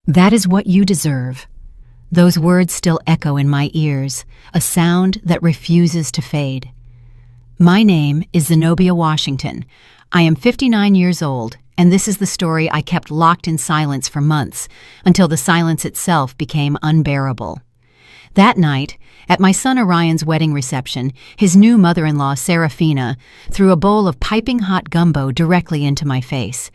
That is what you deserve. Those words still echo in my ears, a sound that refuses to fade. My name is Zenobia Washington. I am 59 years old, and this is the story I kept locked in silence for months, until the silence itself became unbearable. That night, at my son Orion's wedding reception, his new mother-in-law, Serafina, threw a bowl of piping hot gumbo directly into my face.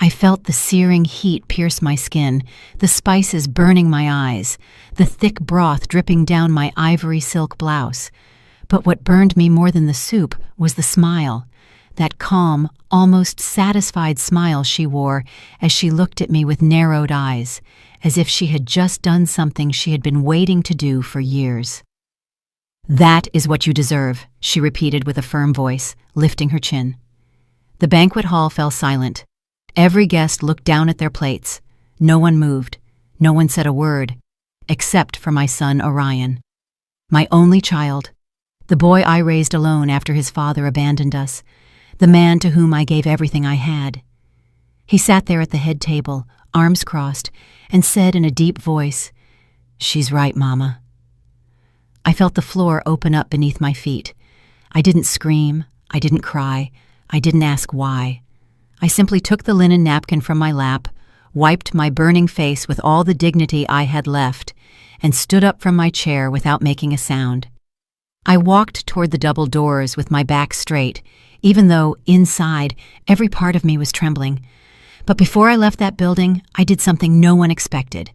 I felt the searing heat pierce my skin, the spices burning my eyes, the thick broth dripping down my ivory silk blouse. But what burned me more than the soup was the smile, that calm, almost satisfied smile she wore as she looked at me with narrowed eyes, as if she had just done something she had been waiting to do for years. "That is what you deserve," she repeated with a firm voice, lifting her chin. The banquet hall fell silent. Every guest looked down at their plates. No one moved. No one said a word, except for my son Orion. My only child, the boy I raised alone after his father abandoned us, the man to whom I gave everything I had. He sat there at the head table, arms crossed, and said in a deep voice, "She's right, Mama." I felt the floor open up beneath my feet. I didn't scream. I didn't cry. I didn't ask why. I simply took the linen napkin from my lap, wiped my burning face with all the dignity I had left, and stood up from my chair without making a sound. I walked toward the double doors with my back straight, even though, inside, every part of me was trembling. But before I left that building, I did something no one expected.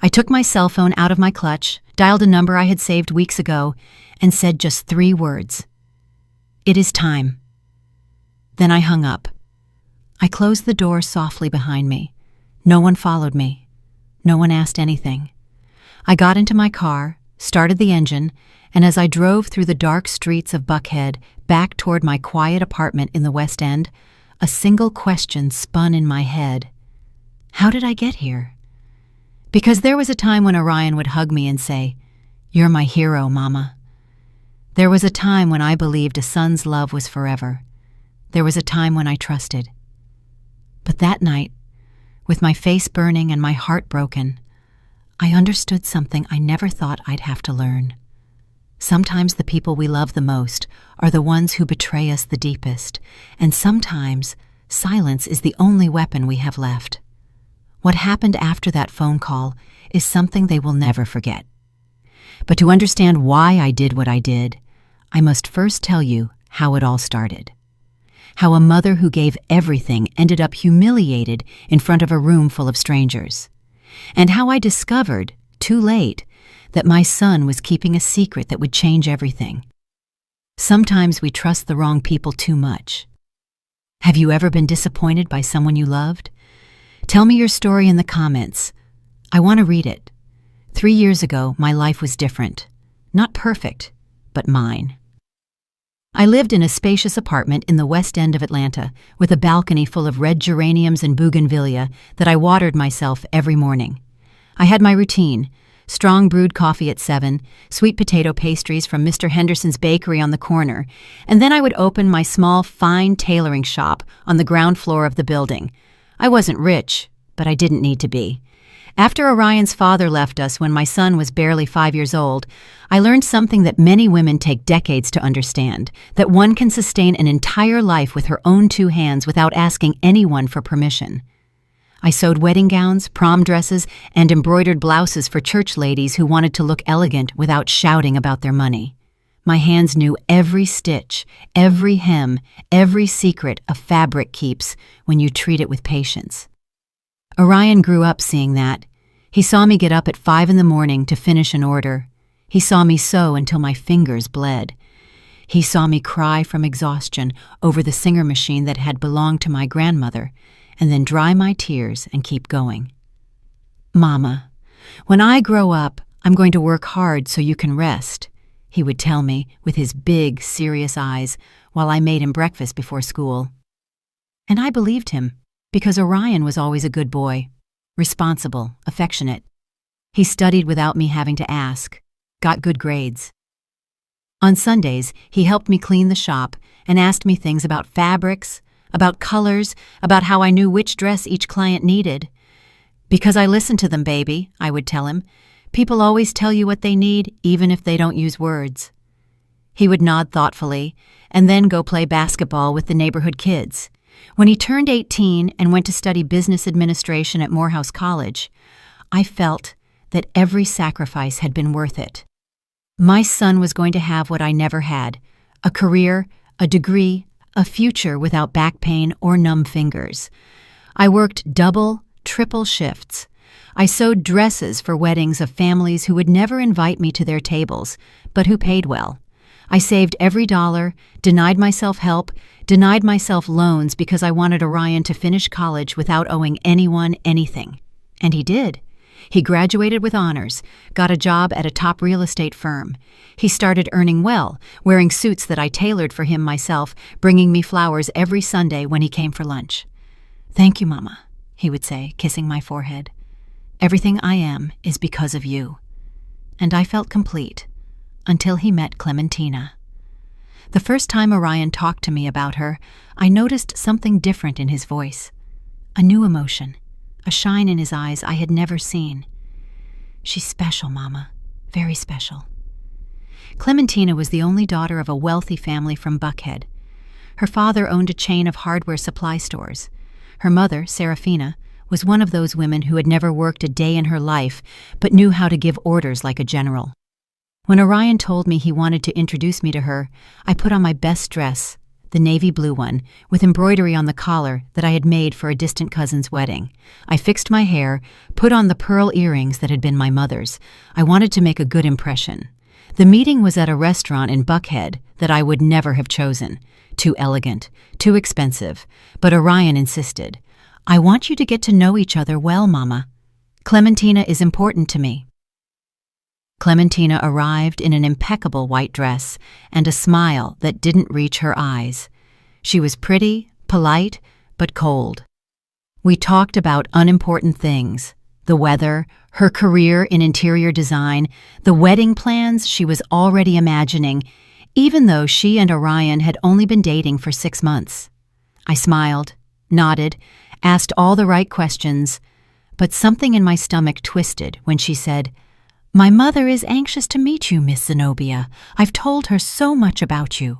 I took my cell phone out of my clutch, dialed a number I had saved weeks ago, and said just 3 words. "It is time." Then I hung up. I closed the door softly behind me. No one followed me. No one asked anything. I got into my car, started the engine, and as I drove through the dark streets of Buckhead back toward my quiet apartment in the West End, a single question spun in my head. How did I get here? Because there was a time when Orion would hug me and say, "You're my hero, Mama." There was a time when I believed a son's love was forever. There was a time when I trusted. But that night, with my face burning and my heart broken, I understood something I never thought I'd have to learn. Sometimes the people we love the most are the ones who betray us the deepest, and sometimes silence is the only weapon we have left. What happened after that phone call is something they will never forget. But to understand why I did what I did, I must first tell you how it all started. How a mother who gave everything ended up humiliated in front of a room full of strangers. And how I discovered, too late, that my son was keeping a secret that would change everything. Sometimes we trust the wrong people too much. Have you ever been disappointed by someone you loved? Tell me your story in the comments. I want to read it. 3 years ago, my life was different. Not perfect, but mine. I lived in a spacious apartment in the West End of Atlanta with a balcony full of red geraniums and bougainvillea that I watered myself every morning. I had my routine: strong brewed coffee at 7, sweet potato pastries from Mr. Henderson's bakery on the corner, and then I would open my small, fine tailoring shop on the ground floor of the building. I wasn't rich, but I didn't need to be. After Orion's father left us when my son was barely 5 years old, I learned something that many women take decades to understand, that one can sustain an entire life with her own 2 hands without asking anyone for permission. I sewed wedding gowns, prom dresses, and embroidered blouses for church ladies who wanted to look elegant without shouting about their money. My hands knew every stitch, every hem, every secret a fabric keeps when you treat it with patience. Orion grew up seeing that. He saw me get up at 5 in the morning to finish an order. He saw me sew until my fingers bled. He saw me cry from exhaustion over the Singer machine that had belonged to my grandmother, and then dry my tears and keep going. "Mama, when I grow up, I'm going to work hard so you can rest," he would tell me with his big, serious eyes while I made him breakfast before school. And I believed him, because Orion was always a good boy, responsible, affectionate. He studied without me having to ask, got good grades. On Sundays, he helped me clean the shop and asked me things about fabrics, about colors, about how I knew which dress each client needed. "Because I listen to them, baby," I would tell him. "People always tell you what they need, even if they don't use words." He would nod thoughtfully and then go play basketball with the neighborhood kids. When he turned 18 and went to study business administration at Morehouse College, I felt that every sacrifice had been worth it. My son was going to have what I never had: a career, a degree, a future without back pain or numb fingers. I worked double, triple shifts. I sewed dresses for weddings of families who would never invite me to their tables, but who paid well. I saved every dollar, denied myself help, denied myself loans because I wanted Orion to finish college without owing anyone anything. And he did. He graduated with honors, got a job at a top real estate firm. He started earning well, wearing suits that I tailored for him myself, bringing me flowers every Sunday when he came for lunch. "Thank you, Mama," he would say, kissing my forehead. "Everything I am is because of you." And I felt complete, until he met Clementina. The first time Orion talked to me about her, I noticed something different in his voice. A new emotion, a shine in his eyes I had never seen. "She's special, Mama, very special." Clementina was the only daughter of a wealthy family from Buckhead. Her father owned a chain of hardware supply stores. Her mother, Serafina, was one of those women who had never worked a day in her life but knew how to give orders like a general. When Orion told me he wanted to introduce me to her, I put on my best dress, the navy blue one, with embroidery on the collar that I had made for a distant cousin's wedding. I fixed my hair, put on the pearl earrings that had been my mother's. I wanted to make a good impression. The meeting was at a restaurant in Buckhead that I would never have chosen. Too elegant, too expensive. But Orion insisted. "I want you to get to know each other well, Mama. Clementina is important to me." Clementina arrived in an impeccable white dress and a smile that didn't reach her eyes. She was pretty, polite, but cold. We talked about unimportant things: the weather, her career in interior design, the wedding plans she was already imagining, even though she and Orion had only been dating for 6 months. I smiled, nodded, asked all the right questions, but something in my stomach twisted when she said, "My mother is anxious to meet you, Miss Zenobia. I've told her so much about you."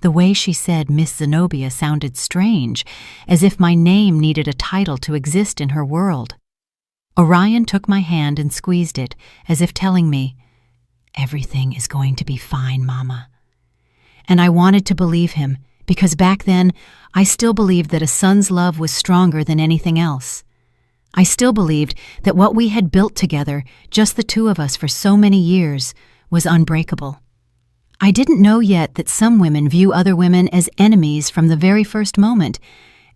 The way she said Miss Zenobia sounded strange, as if my name needed a title to exist in her world. Orion took my hand and squeezed it, as if telling me, "Everything is going to be fine, Mama." And I wanted to believe him, because back then I still believed that a son's love was stronger than anything else. I still believed that what we had built together, just the two of us for so many years, was unbreakable. I didn't know yet that some women view other women as enemies from the very first moment,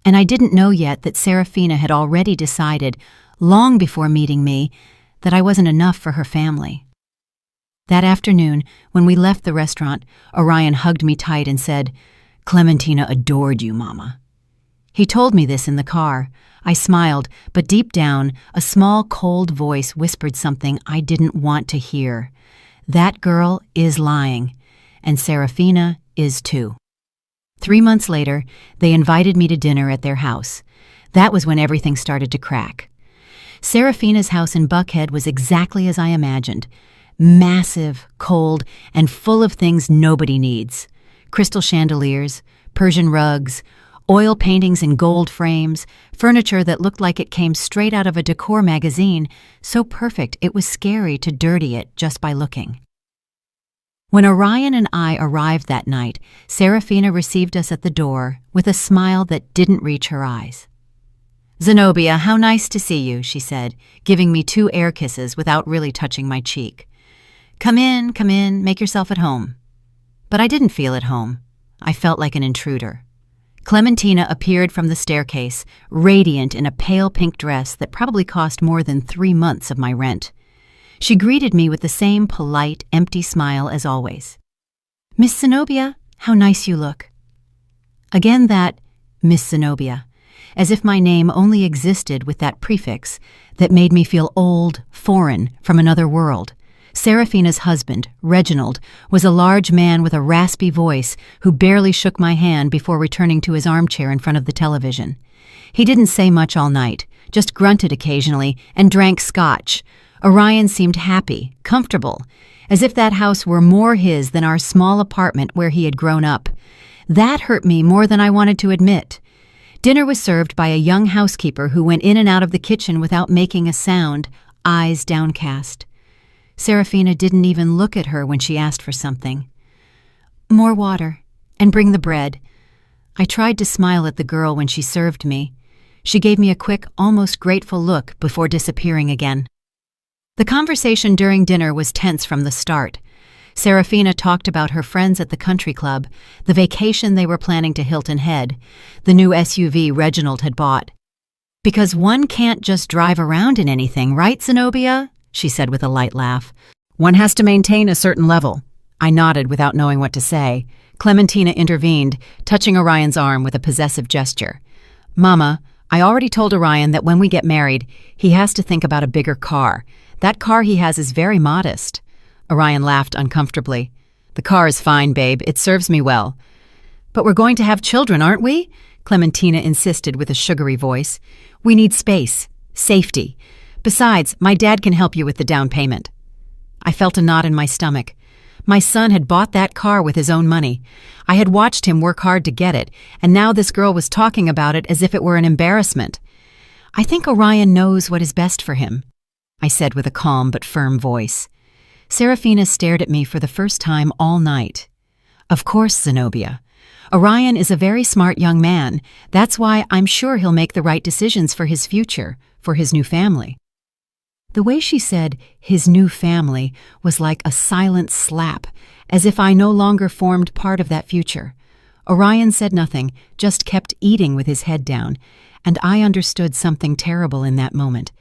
and I didn't know yet that Serafina had already decided, long before meeting me, that I wasn't enough for her family. That afternoon, when we left the restaurant, Orion hugged me tight and said, "Clementina adored you, Mama." He told me this in the car. I smiled, but deep down, a small, cold voice whispered something I didn't want to hear. That girl is lying, and Serafina is too. 3 months later, they invited me to dinner at their house. That was when everything started to crack. Serafina's house in Buckhead was exactly as I imagined. Massive, cold, and full of things nobody needs. Crystal chandeliers, Persian rugs, oil paintings in gold frames, furniture that looked like it came straight out of a decor magazine, so perfect it was scary to dirty it just by looking. When Orion and I arrived that night, Serafina received us at the door with a smile that didn't reach her eyes. "Zenobia, how nice to see you," she said, giving me 2 air kisses without really touching my cheek. Come in, make yourself at home." But I didn't feel at home. I felt like an intruder. Clementina appeared from the staircase, radiant in a pale pink dress that probably cost more than 3 months of my rent. She greeted me with the same polite, empty smile as always. "Miss Zenobia, how nice you look." Again that Miss Zenobia, as if my name only existed with that prefix that made me feel old, foreign, from another world. Serafina's husband, Reginald, was a large man with a raspy voice who barely shook my hand before returning to his armchair in front of the television. He didn't say much all night, just grunted occasionally and drank scotch. Orion seemed happy, comfortable, as if that house were more his than our small apartment where he had grown up. That hurt me more than I wanted to admit. Dinner was served by a young housekeeper who went in and out of the kitchen without making a sound, eyes downcast. Serafina didn't even look at her when she asked for something. "More water, and bring the bread." I tried to smile at the girl when she served me. She gave me a quick, almost grateful look before disappearing again. The conversation during dinner was tense from the start. Serafina talked about her friends at the country club, the vacation they were planning to Hilton Head, the new SUV Reginald had bought. "Because one can't just drive around in anything, right, Zenobia?" she said with a light laugh. "One has to maintain a certain level." I nodded without knowing what to say. Clementina intervened, touching Orion's arm with a possessive gesture. "Mama, I already told Orion that when we get married, he has to think about a bigger car. That car he has is very modest." Orion laughed uncomfortably. "The car is fine, babe. It serves me well." "But we're going to have children, aren't we?" Clementina insisted with a sugary voice. "We need space, safety. Besides, my dad can help you with the down payment." I felt a knot in my stomach. My son had bought that car with his own money. I had watched him work hard to get it, and now this girl was talking about it as if it were an embarrassment. "I think Orion knows what is best for him," I said with a calm but firm voice. Serafina stared at me for the first time all night. "Of course, Zenobia. Orion is a very smart young man. That's why I'm sure he'll make the right decisions for his future, for his new family." The way she said, "his new family," was like a silent slap, as if I no longer formed part of that future. Orion said nothing, just kept eating with his head down, and I understood something terrible in that moment.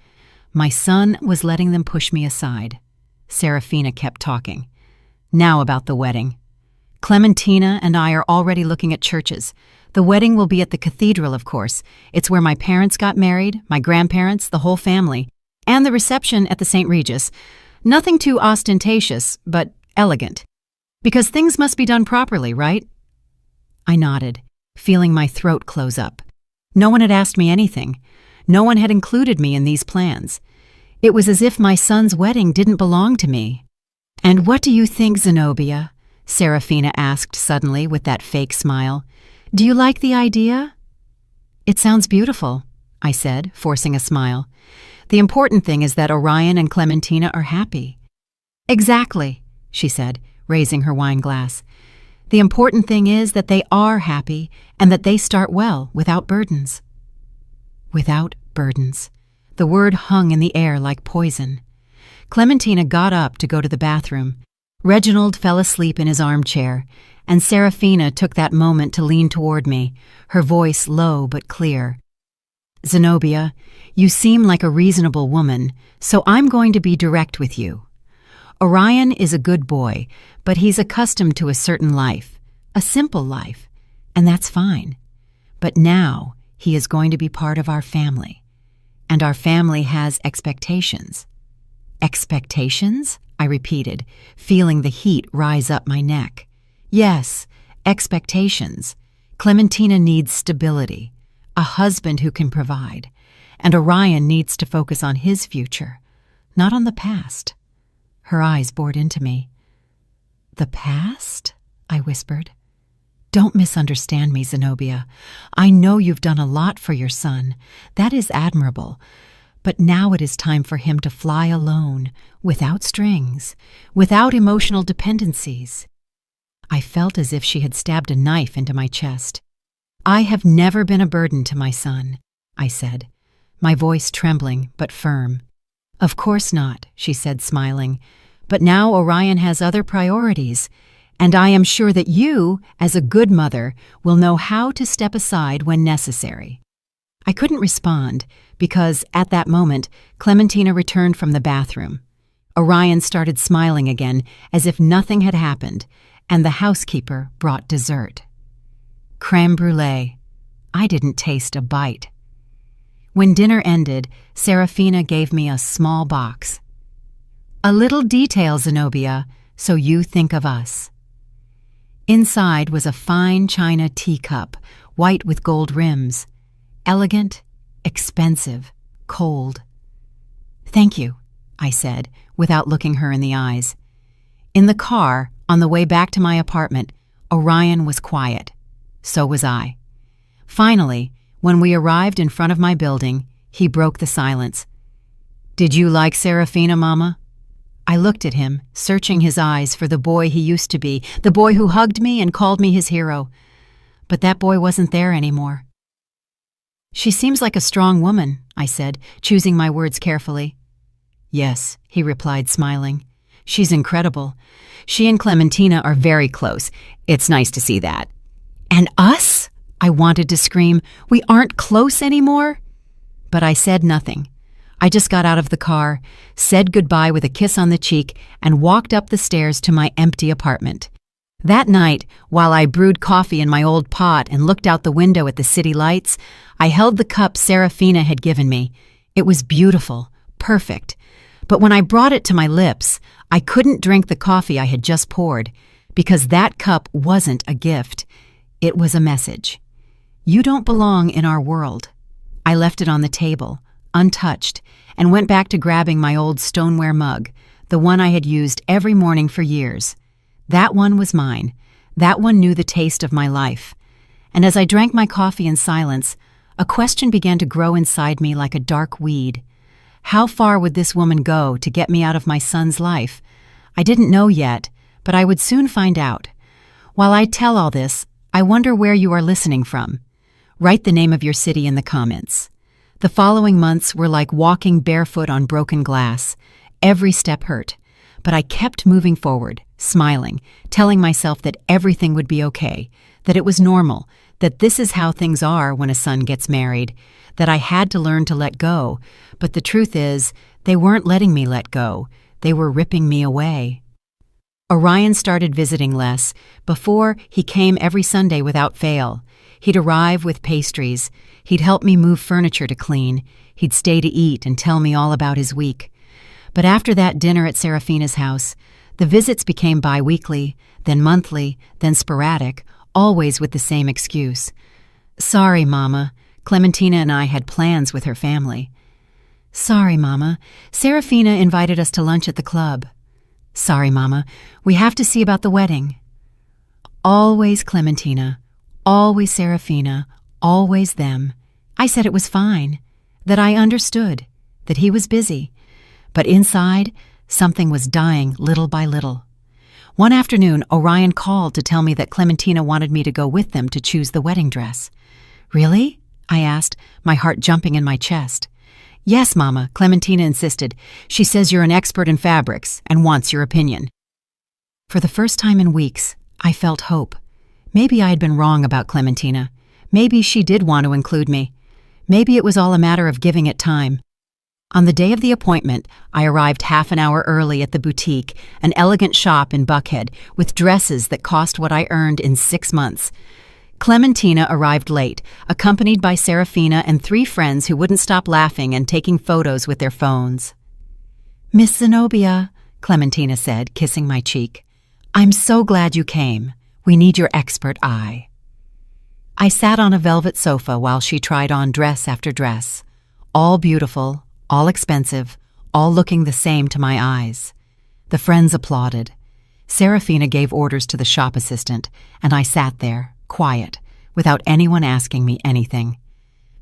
My son was letting them push me aside. Serafina kept talking. "Now about the wedding. Clementina and I are already looking at churches. The wedding will be at the cathedral, of course. It's where my parents got married, my grandparents, the whole family, and the reception at the St. Regis. Nothing too ostentatious, but elegant. Because things must be done properly, right?" I nodded, feeling my throat close up. No one had asked me anything. No one had included me in these plans. It was as if my son's wedding didn't belong to me. "And what do you think, Zenobia?" Serafina asked suddenly with that fake smile. "Do you like the idea?" "It sounds beautiful," I said, forcing a smile. "The important thing is that Orion and Clementina are happy." "Exactly," she said, raising her wine glass. "The important thing is that they are happy and that they start well, without burdens." Without burdens. The word hung in the air like poison. Clementina got up to go to the bathroom. Reginald fell asleep in his armchair, and Serafina took that moment to lean toward me, her voice low but clear. "Zenobia, you seem like a reasonable woman, so I'm going to be direct with you. Orion is a good boy, but he's accustomed to a certain life, a simple life, and that's fine. But now he is going to be part of our family, and our family has expectations." "Expectations?" I repeated, feeling the heat rise up my neck. "Yes, expectations. Clementina needs stability, a husband who can provide, and Orion needs to focus on his future, not on the past." Her eyes bored into me. "The past?" I whispered. "Don't misunderstand me, Zenobia. I know you've done a lot for your son. That is admirable. But now it is time for him to fly alone, without strings, without emotional dependencies." I felt as if she had stabbed a knife into my chest. "I have never been a burden to my son," I said, my voice trembling but firm. "Of course not," she said, smiling. "But now Orion has other priorities, and I am sure that you, as a good mother, will know how to step aside when necessary." I couldn't respond because, at that moment, Clementina returned from the bathroom. Orion started smiling again as if nothing had happened, and the housekeeper brought dessert. Crème brûlée. I didn't taste a bite. When dinner ended, Serafina gave me a small box. "A little detail, Zenobia, so you think of us." Inside was a fine china teacup, white with gold rims. Elegant, expensive, cold. "Thank you," I said, without looking her in the eyes. In the car, on the way back to my apartment, Orion was quiet. So was I. Finally, when we arrived in front of my building, he broke the silence. "Did you like Serafina, Mama?" I looked at him, searching his eyes for the boy he used to be, the boy who hugged me and called me his hero. But that boy wasn't there anymore. "She seems like a strong woman," I said, choosing my words carefully. "Yes," he replied, smiling. "She's incredible. She and Clementina are very close. It's nice to see that." "And us?" I wanted to scream. "We aren't close anymore?" But I said nothing. I just got out of the car, said goodbye with a kiss on the cheek, and walked up the stairs to my empty apartment. That night, while I brewed coffee in my old pot and looked out the window at the city lights, I held the cup Serafina had given me. It was beautiful, perfect. But when I brought it to my lips, I couldn't drink the coffee I had just poured, because that cup wasn't a gift. It was a message. "You don't belong in our world." I left it on the table, untouched, and went back to grabbing my old stoneware mug, the one I had used every morning for years. That one was mine. That one knew the taste of my life. And as I drank my coffee in silence, a question began to grow inside me like a dark weed. How far would this woman go to get me out of my son's life? I didn't know yet, but I would soon find out. While I tell all this, I wonder where you are listening from. Write the name of your city in the comments. The following months were like walking barefoot on broken glass. Every step hurt, but I kept moving forward, smiling, telling myself that everything would be okay, that it was normal, that this is how things are when a son gets married, that I had to learn to let go, but the truth is, they weren't letting me let go. They were ripping me away. Orion started visiting less. Before, he came every Sunday without fail. He'd arrive with pastries. He'd help me move furniture to clean. He'd stay to eat and tell me all about his week. But after that dinner at Serafina's house, the visits became bi-weekly, then monthly, then sporadic, always with the same excuse. "Sorry, Mama. Clementina and I had plans with her family." "Sorry, Mama. Serafina invited us to lunch at the club." "Sorry, Mama. We have to see about the wedding." Always Clementina, always Serafina, always them. I said it was fine, that I understood, that he was busy. But inside, something was dying little by little. One afternoon, Orion called to tell me that Clementina wanted me to go with them to choose the wedding dress. "Really?" I asked, my heart jumping in my chest. "Yes, Mama," Clementina insisted. "She says you're an expert in fabrics and wants your opinion." For the first time in weeks, I felt hope. Maybe I had been wrong about Clementina. Maybe she did want to include me. Maybe it was all a matter of giving it time. On the day of the appointment, I arrived half an hour early at the boutique, an elegant shop in Buckhead, with dresses that cost what I earned in 6 months. Clementina arrived late, accompanied by Serafina and 3 friends who wouldn't stop laughing and taking photos with their phones. "Miss Zenobia," Clementina said, kissing my cheek, "I'm so glad you came. We need your expert eye." I sat on a velvet sofa while she tried on dress after dress, all beautiful, all expensive, all looking the same to my eyes. The friends applauded. Serafina gave orders to the shop assistant, and I sat there, quiet, without anyone asking me anything,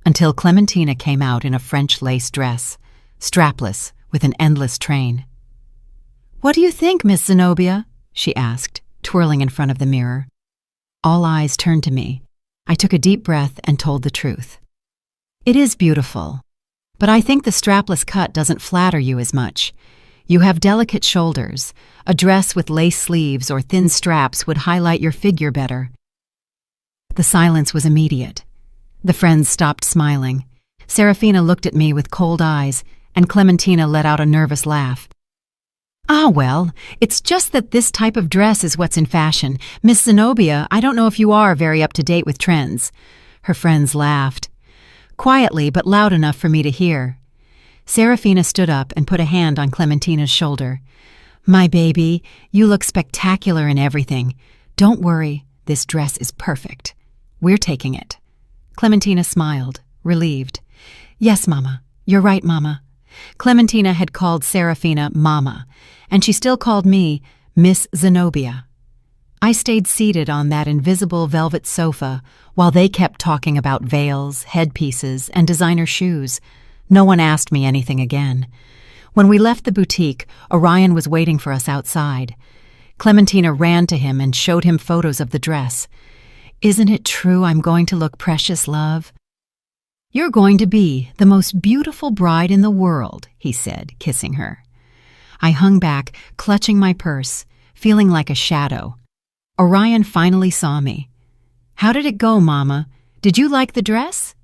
until Clementina came out in a French lace dress, strapless, with an endless train. "What do you think, Miss Zenobia?" she asked, twirling in front of the mirror. All eyes turned to me. I took a deep breath and told the truth. "It is beautiful, but I think the strapless cut doesn't flatter you as much. You have delicate shoulders. A dress with lace sleeves or thin straps would highlight your figure better." The silence was immediate. The friends stopped smiling. Serafina looked at me with cold eyes, and Clementina let out a nervous laugh. "Ah, well, it's just that this type of dress is what's in fashion. Miss Zenobia, I don't know if you are very up-to-date with trends." Her friends laughed, quietly but loud enough for me to hear. Serafina stood up and put a hand on Clementina's shoulder. "My baby, you look spectacular in everything. Don't worry, this dress is perfect. We're taking it." Clementina smiled, relieved. "Yes, Mama, You're right, Mama. Clementina had called Serafina Mama, and she still called me Miss Zenobia. I stayed seated on that invisible velvet sofa while they kept talking about veils, headpieces, and designer shoes. No one asked me anything again. When we left the boutique, Orion was waiting for us outside. Clementina ran to him and showed him photos of the dress. "Isn't it true I'm going to look precious, love?" "You're going to be the most beautiful bride in the world," he said, kissing her. I hung back, clutching my purse, feeling like a shadow. Orion finally saw me. "How did it go, Mama? Did you like the dress?"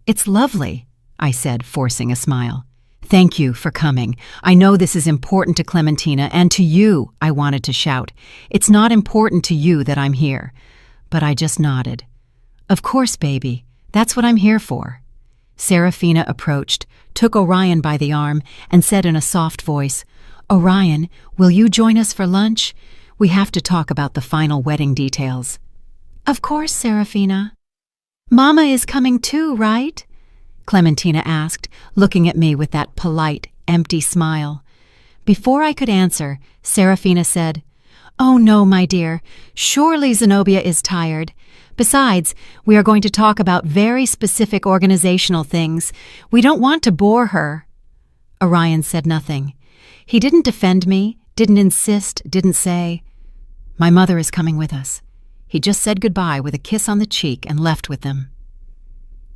"It's lovely," I said, forcing a smile. "Thank you for coming. I know this is important to Clementina and to you," I wanted to shout. "It's not important to you that I'm here." But I just nodded. "Of course, baby. That's what I'm here for." Serafina approached, took Orion by the arm, and said in a soft voice, "Orion, will you join us for lunch? We have to talk about the final wedding details." "Of course, Serafina." "Mama is coming too, right?" Clementina asked, looking at me with that polite, empty smile. Before I could answer, Serafina said, "Oh no, my dear. Surely Zenobia is tired. Besides, we are going to talk about very specific organizational things. We don't want to bore her." Orion said nothing. He didn't defend me, didn't insist, didn't say, "My mother is coming with us." He just said goodbye with a kiss on the cheek and left with them.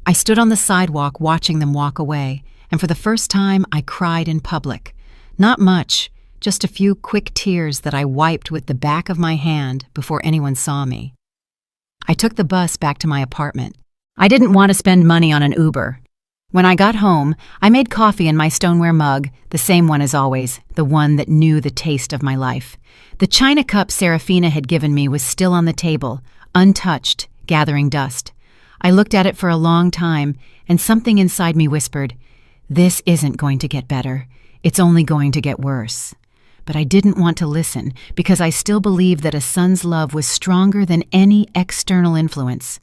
I stood on the sidewalk watching them walk away, and for the first time I cried in public. Not much, just a few quick tears that I wiped with the back of my hand before anyone saw me. I took the bus back to my apartment. I didn't want to spend money on an Uber. When I got home, I made coffee in my stoneware mug, the same one as always, the one that knew the taste of my life. The china cup Serafina had given me was still on the table, untouched, gathering dust. I looked at it for a long time, and something inside me whispered, "This isn't going to get better. It's only going to get worse." But I didn't want to listen because I still believed that a son's love was stronger than any external influence.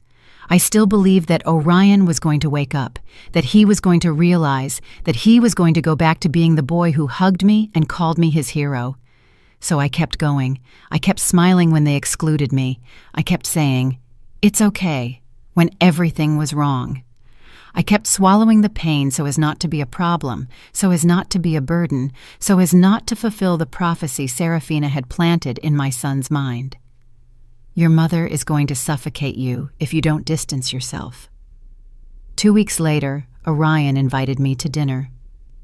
I still believed that Orion was going to wake up, that he was going to realize, that he was going to go back to being the boy who hugged me and called me his hero. So I kept going. I kept smiling when they excluded me. I kept saying, "It's okay," when everything was wrong. I kept swallowing the pain so as not to be a problem, so as not to be a burden, so as not to fulfill the prophecy Serafina had planted in my son's mind. "Your mother is going to suffocate you if you don't distance yourself." 2 weeks later, Orion invited me to dinner.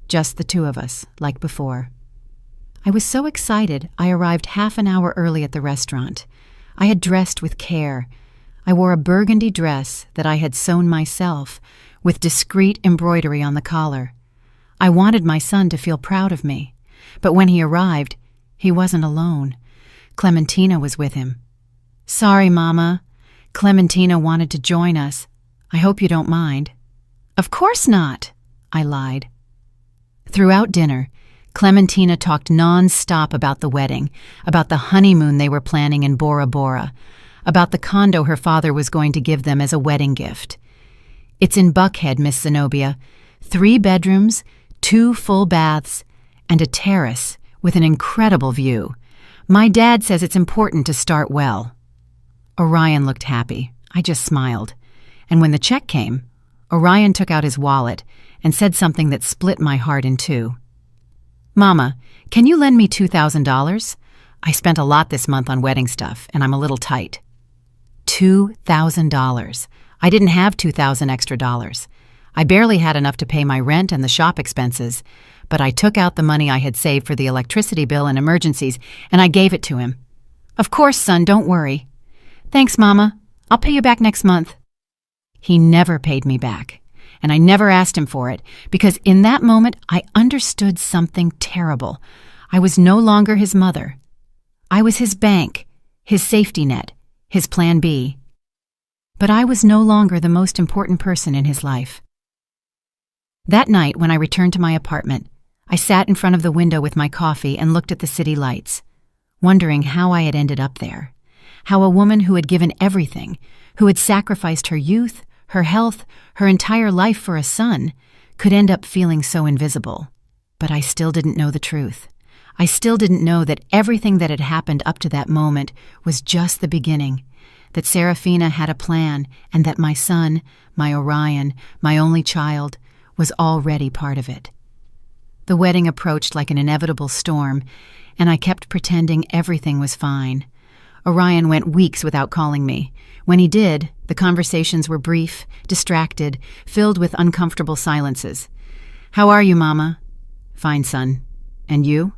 Just the two of us, like before. I was so excited I arrived half an hour early at the restaurant. I had dressed with care. I wore a burgundy dress that I had sewn myself, with discreet embroidery on the collar. I wanted my son to feel proud of me, but when he arrived, he wasn't alone. Clementina was with him. "Sorry, Mama. Clementina wanted to join us. I hope you don't mind." "Of course not," I lied. Throughout dinner, Clementina talked non-stop about the wedding, about the honeymoon they were planning in Bora Bora, about the condo her father was going to give them as a wedding gift. "It's in Buckhead, Miss Zenobia. 3 bedrooms, 2 full baths, and a terrace with an incredible view. My dad says it's important to start well." Orion looked happy. I just smiled. And when the check came, Orion took out his wallet and said something that split my heart in two. "Mama, can you lend me $2,000? I spent a lot this month on wedding stuff, and I'm a little tight." $2,000. I didn't have $2,000 extra dollars. I barely had enough to pay my rent and the shop expenses, but I took out the money I had saved for the electricity bill and emergencies, and I gave it to him. "Of course, son, don't worry." "Thanks, Mama. I'll pay you back next month." He never paid me back, and I never asked him for it, because in that moment I understood something terrible. I was no longer his mother. I was his bank, his safety net, his plan B. But I was no longer the most important person in his life. That night, when I returned to my apartment, I sat in front of the window with my coffee and looked at the city lights, wondering how I had ended up there, how a woman who had given everything, who had sacrificed her youth, her health, her entire life for a son, could end up feeling so invisible. But I still didn't know the truth. I still didn't know that everything that had happened up to that moment was just the beginning, that Serafina had a plan, and that my son, my Orion, my only child, was already part of it. The wedding approached like an inevitable storm, and I kept pretending everything was fine. Orion went weeks without calling me. When he did, the conversations were brief, distracted, filled with uncomfortable silences. "How are you, Mama?" "Fine, son. And you?"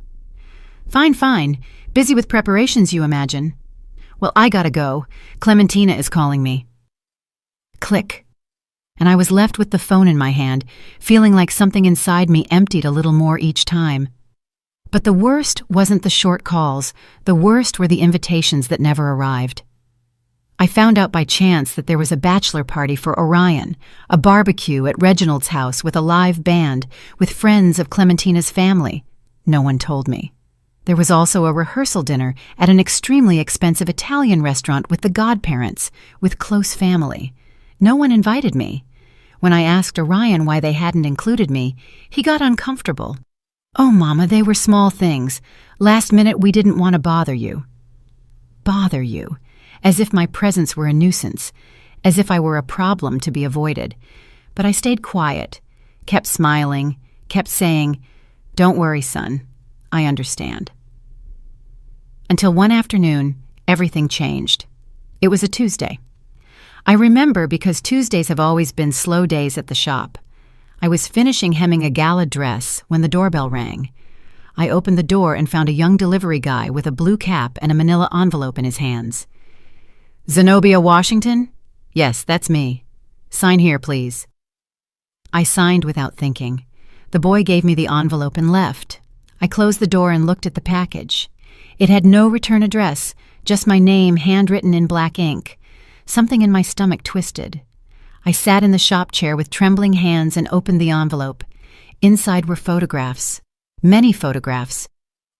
"Fine, fine. Busy with preparations, you imagine." "Well, I gotta go. Clementina is calling me." Click. And I was left with the phone in my hand, feeling like something inside me emptied a little more each time. But the worst wasn't the short calls. The worst were the invitations that never arrived. I found out by chance that there was a bachelor party for Orion, a barbecue at Reginald's house with a live band, with friends of Clementina's family. No one told me. There was also a rehearsal dinner at an extremely expensive Italian restaurant with the godparents, with close family. No one invited me. When I asked Orion why they hadn't included me, he got uncomfortable. "Oh, Mama, they were small things. Last minute we didn't want to bother you." Bother you. As if my presence were a nuisance, as if I were a problem to be avoided. But I stayed quiet, kept smiling, kept saying, "Don't worry, son. I understand." Until one afternoon, everything changed. It was a Tuesday. I remember because Tuesdays have always been slow days at the shop. I was finishing hemming a gala dress when the doorbell rang. I opened the door and found a young delivery guy with a blue cap and a manila envelope in his hands. "Zenobia Washington?" "Yes, that's me." "Sign here, please." I signed without thinking. The boy gave me the envelope and left. I closed the door and looked at the package. It had no return address, just my name handwritten in black ink. Something in my stomach twisted. I sat in the shop chair with trembling hands and opened the envelope. Inside were photographs. Many photographs.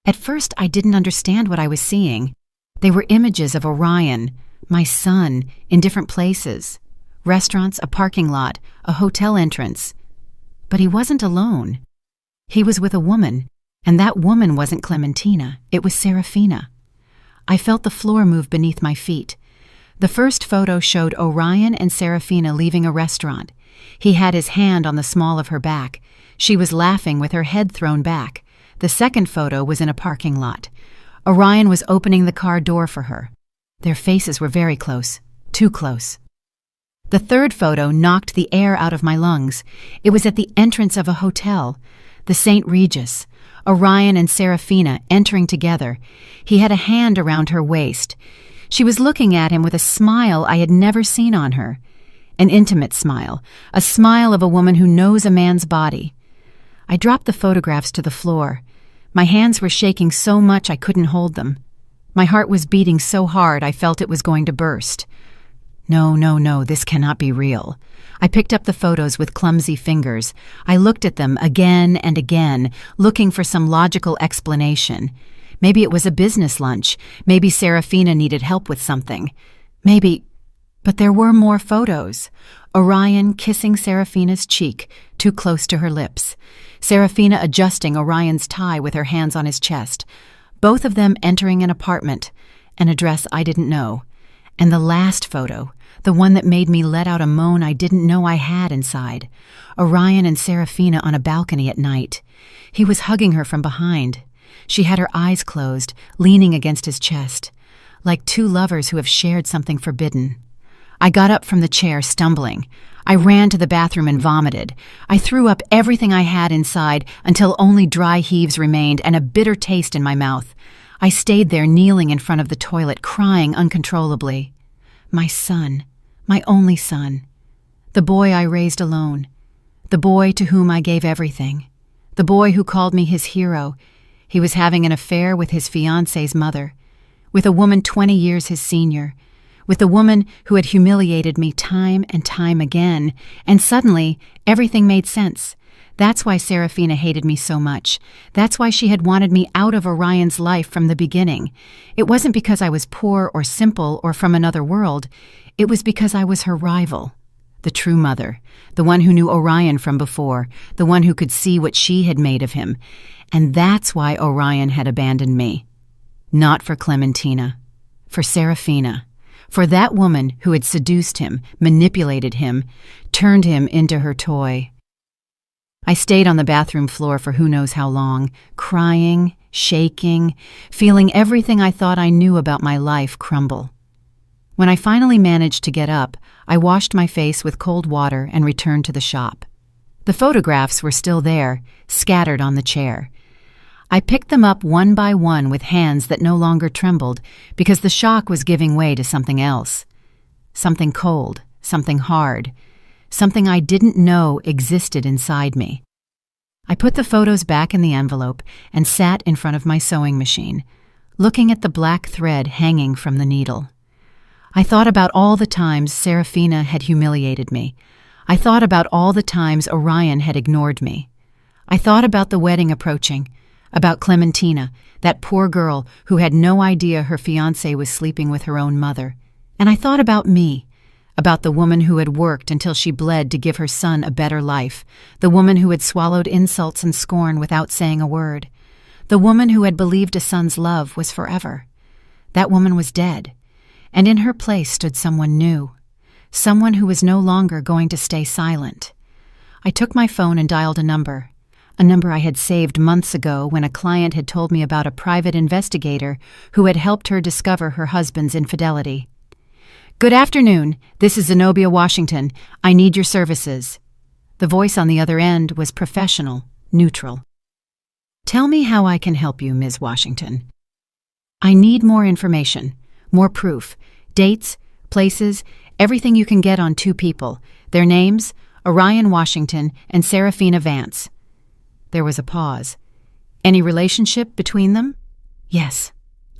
At first, I didn't understand what I was seeing. They were images of Orion, my son, in different places. Restaurants, a parking lot, a hotel entrance. But he wasn't alone. He was with a woman, and that woman wasn't Clementina. It was Serafina. I felt the floor move beneath my feet. The first photo showed Orion and Serafina leaving a restaurant. He had his hand on the small of her back. She was laughing with her head thrown back. The second photo was in a parking lot. Orion was opening the car door for her. Their faces were very close, too close. The third photo knocked the air out of my lungs. It was at the entrance of a hotel, the St. Regis. Orion and Serafina entering together. He had a hand around her waist. She was looking at him with a smile I had never seen on her. An intimate smile, a smile of a woman who knows a man's body. I dropped the photographs to the floor. My hands were shaking so much I couldn't hold them. My heart was beating so hard I felt it was going to burst. No, this cannot be real. I picked up the photos with clumsy fingers. I looked at them again and again, looking for some logical explanation. Maybe it was a business lunch. Maybe Serafina needed help with something. But there were more photos. Orion kissing Serafina's cheek, too close to her lips. Serafina adjusting Orion's tie with her hands on his chest. Both of them entering an apartment, an address I didn't know. And the last photo, the one that made me let out a moan I didn't know I had inside. Orion and Serafina on a balcony at night. He was hugging her from behind. She had her eyes closed, leaning against his chest, like two lovers who have shared something forbidden. I got up from the chair, stumbling. I ran to the bathroom and vomited. I threw up everything I had inside until only dry heaves remained and a bitter taste in my mouth. I stayed there kneeling in front of the toilet, crying uncontrollably. My son, my only son. The boy I raised alone. The boy to whom I gave everything. The boy who called me his hero. He was having an affair with his fiancée's mother, with a woman 20 years his senior, with the woman who had humiliated me time and time again, and suddenly everything made sense. That's why Serafina hated me so much. That's why she had wanted me out of Orion's life from the beginning. It wasn't because I was poor or simple or from another world. It was because I was her rival, the true mother, the one who knew Orion from before, the one who could see what she had made of him. And that's why Orion had abandoned me. Not for Clementina, for Serafina, for that woman who had seduced him, manipulated him, turned him into her toy. I stayed on the bathroom floor for who knows how long, crying, shaking, feeling everything I thought I knew about my life crumble. When I finally managed to get up, I washed my face with cold water and returned to the shop. The photographs were still there, scattered on the chair. I picked them up one by one with hands that no longer trembled because the shock was giving way to something else. Something cold, something hard, something I didn't know existed inside me. I put the photos back in the envelope and sat in front of my sewing machine, looking at the black thread hanging from the needle. I thought about all the times Serafina had humiliated me. I thought about all the times Orion had ignored me. I thought about the wedding approaching, about Clementina, that poor girl who had no idea her fiancé was sleeping with her own mother. And I thought about me, about the woman who had worked until she bled to give her son a better life, the woman who had swallowed insults and scorn without saying a word, the woman who had believed a son's love was forever. That woman was dead, and in her place stood someone new, someone who was no longer going to stay silent. I took my phone and dialed a number I had saved months ago when a client had told me about a private investigator who had helped her discover her husband's infidelity. "Good afternoon. This is Zenobia Washington. I need your services." The voice on the other end was professional, neutral. "Tell me how I can help you, Ms. Washington." "I need more information, more proof, dates, places, everything you can get on two people, their names, Orion Washington and Serafina Vance." There was a pause. "Any relationship between them?" "Yes,"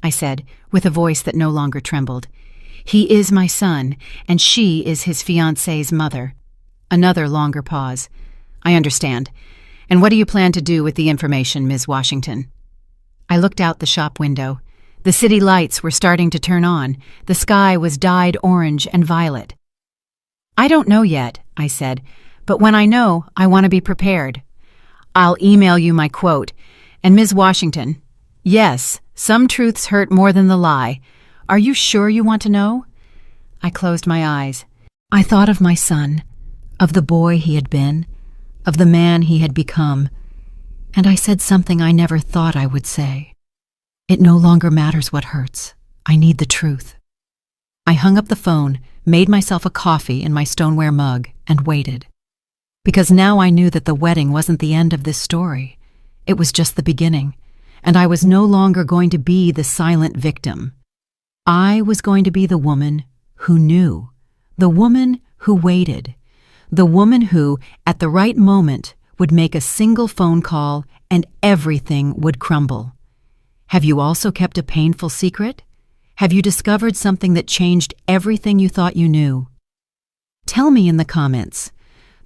I said, with a voice that no longer trembled. "He is my son, and she is his fiancée's mother." Another longer pause. "I understand. And what do you plan to do with the information, Ms. Washington?" I looked out the shop window. The city lights were starting to turn on. The sky was dyed orange and violet. "I don't know yet," I said, "but when I know, I want to be prepared. I'll email you my quote. And Ms. Washington, yes, some truths hurt more than the lie. Are you sure you want to know?" I closed my eyes. I thought of my son, of the boy he had been, of the man he had become, and I said something I never thought I would say. It no longer matters what hurts. I need the truth. I hung up the phone, made myself a coffee in my stoneware mug, and waited. Because now I knew that the wedding wasn't the end of this story. It was just the beginning, and I was no longer going to be the silent victim. I was going to be the woman who knew, the woman who waited, the woman who, at the right moment, would make a single phone call and everything would crumble. Have you also kept a painful secret? Have you discovered something that changed everything you thought you knew? Tell me in the comments.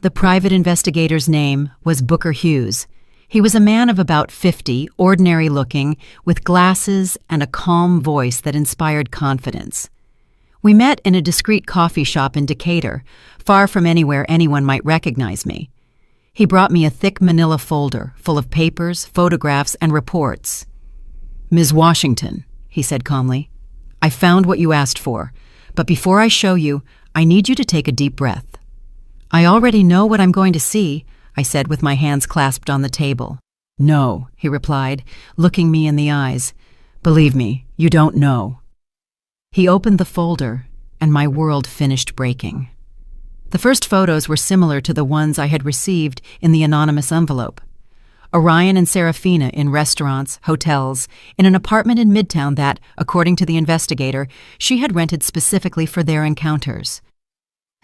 The private investigator's name was Booker Hughes. He was a man of about 50, ordinary-looking, with glasses and a calm voice that inspired confidence. We met in a discreet coffee shop in Decatur, far from anywhere anyone might recognize me. He brought me a thick manila folder full of papers, photographs, and reports. "Ms. Washington," he said calmly, "I found what you asked for, but before I show you, I need you to take a deep breath." "I already know what I'm going to see," I said with my hands clasped on the table. "No," he replied, looking me in the eyes. "Believe me, you don't know." He opened the folder, and my world finished breaking. The first photos were similar to the ones I had received in the anonymous envelope. Orion and Serafina in restaurants, hotels, in an apartment in Midtown that, according to the investigator, she had rented specifically for their encounters.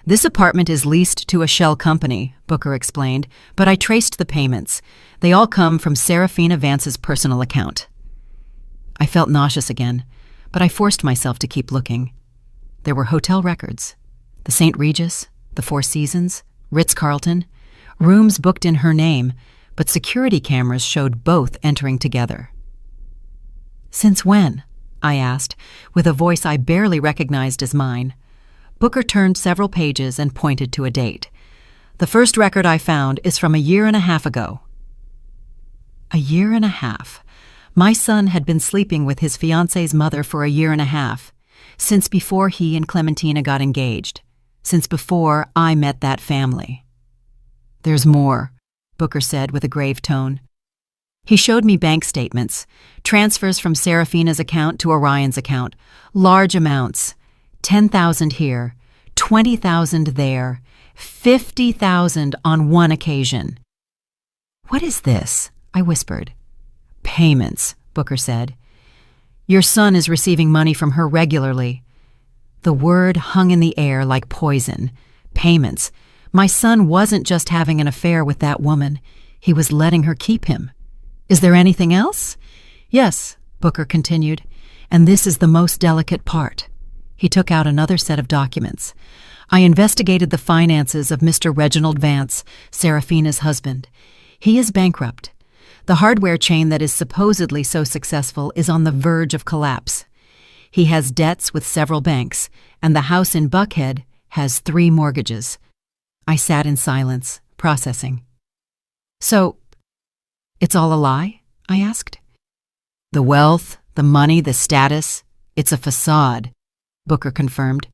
"This apartment is leased to a shell company," Booker explained, "but I traced the payments. They all come from Serafina Vance's personal account." I felt nauseous again, but I forced myself to keep looking. There were hotel records. The St. Regis, the Four Seasons, Ritz-Carlton, rooms booked in her name, but security cameras showed both entering together. "Since when?" I asked, with a voice I barely recognized as mine. Booker turned several pages and pointed to a date. The first record I found is from 1.5 years ago. 1.5 years. My son had been sleeping with his fiancée's mother for 1.5 years, since before he and Clementina got engaged, since before I met that family. There's more, Booker said with a grave tone. He showed me bank statements, transfers from Serafina's account to Orion's account, large amounts, 10,000 here, 20,000 there, 50,000 on one occasion. What is this? I whispered. Payments, Booker said. Your son is receiving money from her regularly. The word hung in the air like poison. Payments. My son wasn't just having an affair with that woman. He was letting her keep him. Is there anything else? Yes, Booker continued, and this is the most delicate part. He took out another set of documents. I investigated the finances of Mr. Reginald Vance, Serafina's husband. He is bankrupt. The hardware chain that is supposedly so successful is on the verge of collapse. He has debts with several banks, and the house in Buckhead has 3 mortgages. I sat in silence, processing. So, it's all a lie? I asked. The wealth, the money, the status, it's a facade, Booker confirmed.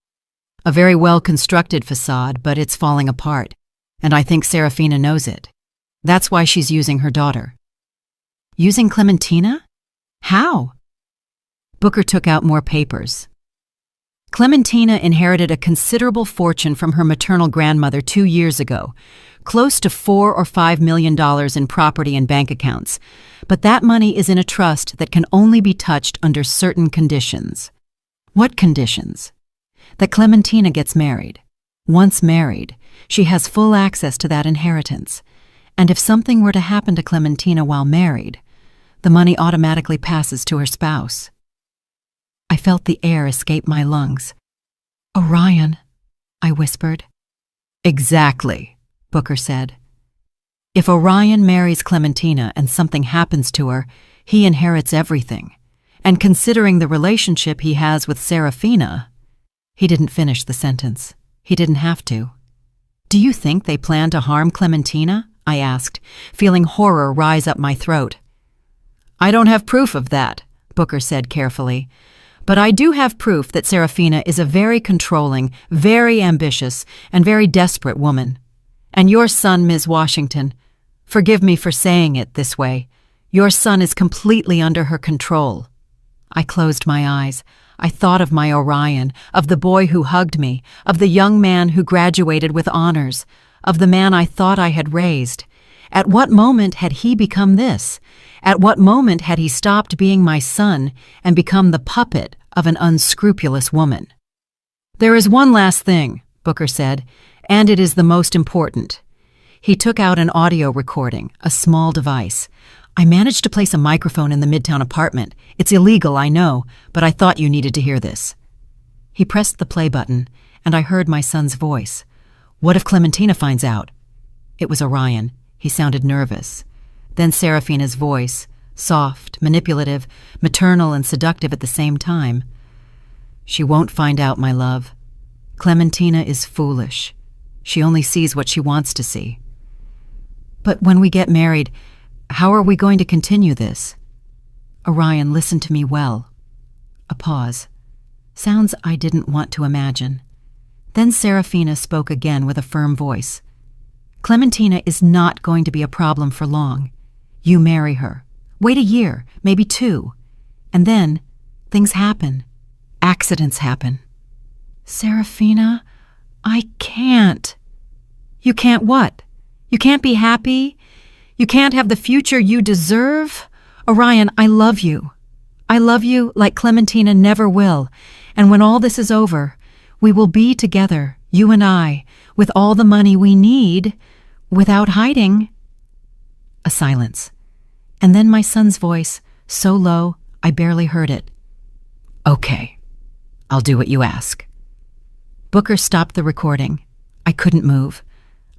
A very well-constructed facade, but it's falling apart, and I think Serafina knows it. That's why she's using her daughter. Using Clementina? How? Booker took out more papers. Clementina inherited a considerable fortune from her maternal grandmother 2 years ago, close to $4 or $5 million in property and bank accounts, but that money is in a trust that can only be touched under certain conditions. What conditions? That Clementina gets married. Once married, she has full access to that inheritance, and if something were to happen to Clementina while married, the money automatically passes to her spouse. I felt the air escape my lungs. Orion, I whispered. Exactly, Booker said. If Orion marries Clementina and something happens to her, he inherits everything. And considering the relationship he has with Serafina, he didn't finish the sentence. He didn't have to. Do you think they plan to harm Clementina? I asked, feeling horror rise up my throat. I don't have proof of that, Booker said carefully. But I do have proof that Serafina is a very controlling, very ambitious, and very desperate woman. And your son, Ms. Washington, forgive me for saying it this way, your son is completely under her control. I closed my eyes. I thought of my Orion, of the boy who hugged me, of the young man who graduated with honors, of the man I thought I had raised. At what moment had he become this? At what moment had he stopped being my son and become the puppet of an unscrupulous woman? There is one last thing, Booker said, and it is the most important. He took out an audio recording, a small device. I managed to place a microphone in the Midtown apartment. It's illegal, I know, but I thought you needed to hear this. He pressed the play button, and I heard my son's voice. What if Clementina finds out? It was Orion. He sounded nervous. Then Serafina's voice, soft, manipulative, maternal and seductive at the same time. She won't find out, my love. Clementina is foolish. She only sees what she wants to see. But when we get married, how are we going to continue this? Orion, listen to me well. A pause. Sounds I didn't want to imagine. Then Serafina spoke again with a firm voice. Clementina is not going to be a problem for long. You marry her. Wait 1 year, maybe 2. And then, things happen. Accidents happen. Serafina, I can't. You can't what? You can't be happy? You can't have the future you deserve? Orion, I love you. I love you like Clementina never will. And when all this is over, we will be together, you and I, with all the money we need, without hiding. A silence. And then my son's voice, so low, I barely heard it. Okay, I'll do what you ask. Booker stopped the recording. I couldn't move.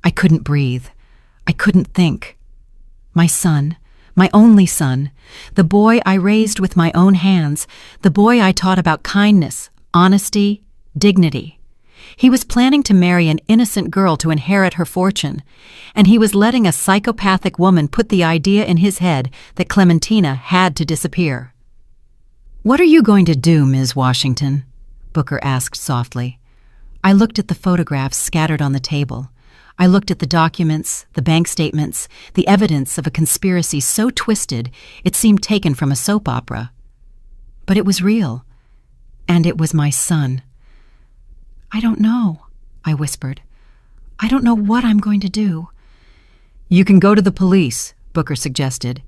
I couldn't breathe. I couldn't think. My son, my only son, the boy I raised with my own hands, the boy I taught about kindness, honesty, dignity. He was planning to marry an innocent girl to inherit her fortune, and he was letting a psychopathic woman put the idea in his head that Clementina had to disappear. "What are you going to do, Ms. Washington?" Booker asked softly. I looked at the photographs scattered on the table. I looked at the documents, the bank statements, the evidence of a conspiracy so twisted it seemed taken from a soap opera. But it was real, and it was my son. "I don't know," I whispered. "I don't know what I'm going to do." "You can go to the police," Booker suggested.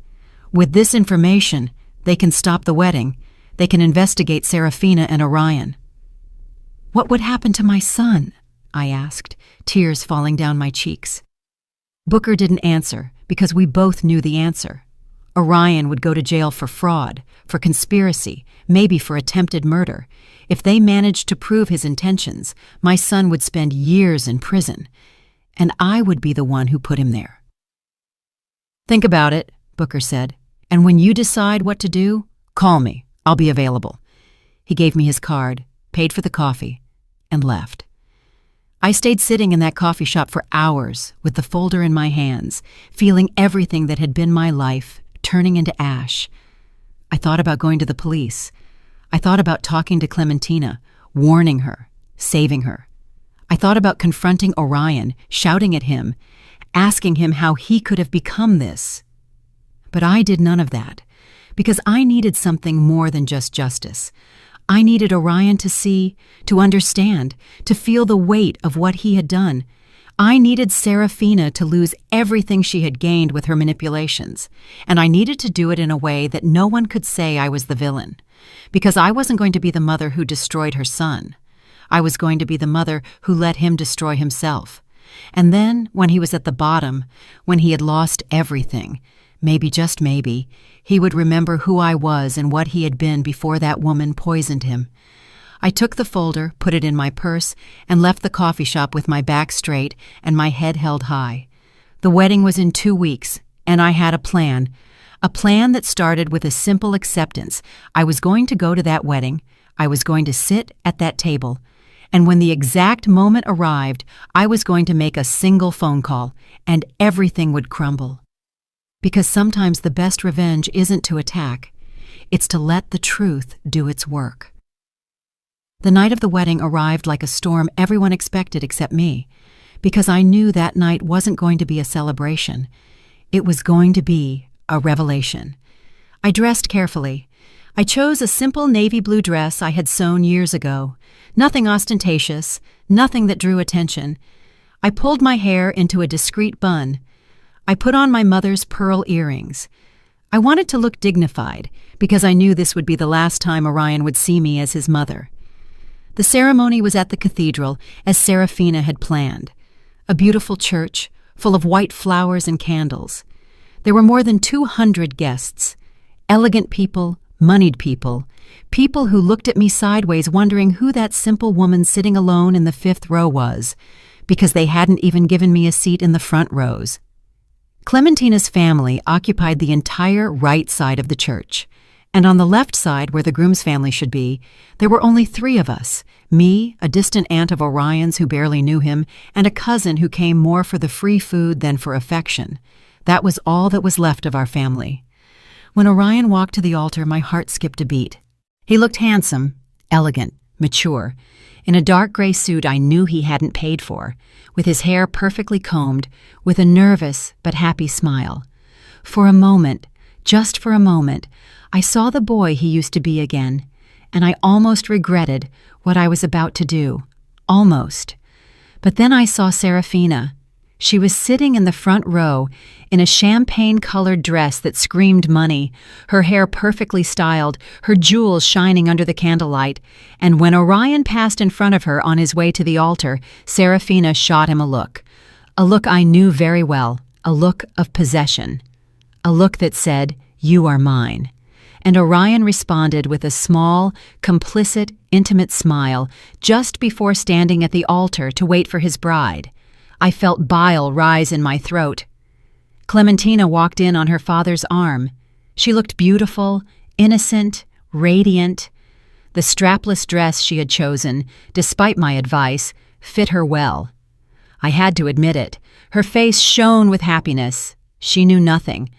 "With this information, they can stop the wedding. They can investigate Serafina and Orion." "What would happen to my son?" I asked, tears falling down my cheeks. Booker didn't answer because we both knew the answer. Orion would go to jail for fraud, for conspiracy, maybe for attempted murder. If they managed to prove his intentions, my son would spend years in prison, and I would be the one who put him there. "Think about it," Booker said, "and when you decide what to do, call me. I'll be available." He gave me his card, paid for the coffee, and left. I stayed sitting in that coffee shop for hours with the folder in my hands, feeling everything that had been my life turning into ash. I thought about going to the police. I thought about talking to Clementina, warning her, saving her. I thought about confronting Orion, shouting at him, asking him how he could have become this. But I did none of that, because I needed something more than just justice. I needed Orion to see, to understand, to feel the weight of what he had done. I needed Serafina to lose everything she had gained with her manipulations, and I needed to do it in a way that no one could say I was the villain, because I wasn't going to be the mother who destroyed her son. I was going to be the mother who let him destroy himself. And then, when he was at the bottom, when he had lost everything, maybe, just maybe, he would remember who I was and what he had been before that woman poisoned him. I took the folder, put it in my purse, and left the coffee shop with my back straight and my head held high. The wedding was in 2 weeks, and I had a plan that started with a simple acceptance. I was going to go to that wedding, I was going to sit at that table, and when the exact moment arrived, I was going to make a single phone call, and everything would crumble. Because sometimes the best revenge isn't to attack, it's to let the truth do its work. The night of the wedding arrived like a storm everyone expected except me, because I knew that night wasn't going to be a celebration. It was going to be a revelation. I dressed carefully. I chose a simple navy blue dress I had sewn years ago. Nothing ostentatious, nothing that drew attention. I pulled my hair into a discreet bun. I put on my mother's pearl earrings. I wanted to look dignified because I knew this would be the last time Orion would see me as his mother. The ceremony was at the cathedral, as Serafina had planned. A beautiful church, full of white flowers and candles. There were more than 200 guests. Elegant people, moneyed people, people who looked at me sideways wondering who that simple woman sitting alone in the 5th row was, because they hadn't even given me a seat in the front rows. Clementina's family occupied the entire right side of the church, and on the left side, where the groom's family should be, there were only 3 of us, me, a distant aunt of Orion's who barely knew him, and a cousin who came more for the free food than for affection. That was all that was left of our family. When Orion walked to the altar, my heart skipped a beat. He looked handsome, elegant, mature, in a dark gray suit I knew he hadn't paid for, with his hair perfectly combed, with a nervous but happy smile. For a moment, just for a moment, I saw the boy he used to be again, and I almost regretted what I was about to do. Almost. But then I saw Serafina. She was sitting in the front row in a champagne-colored dress that screamed money, her hair perfectly styled, her jewels shining under the candlelight, and when Orion passed in front of her on his way to the altar, Serafina shot him a look I knew very well, a look of possession, a look that said, "You are mine." And Orion responded with a small, complicit, intimate smile just before standing at the altar to wait for his bride. I felt bile rise in my throat. Clementina walked in on her father's arm. She looked beautiful, innocent, radiant. The strapless dress she had chosen, despite my advice, fit her well. I had to admit it. Her face shone with happiness. She knew nothing.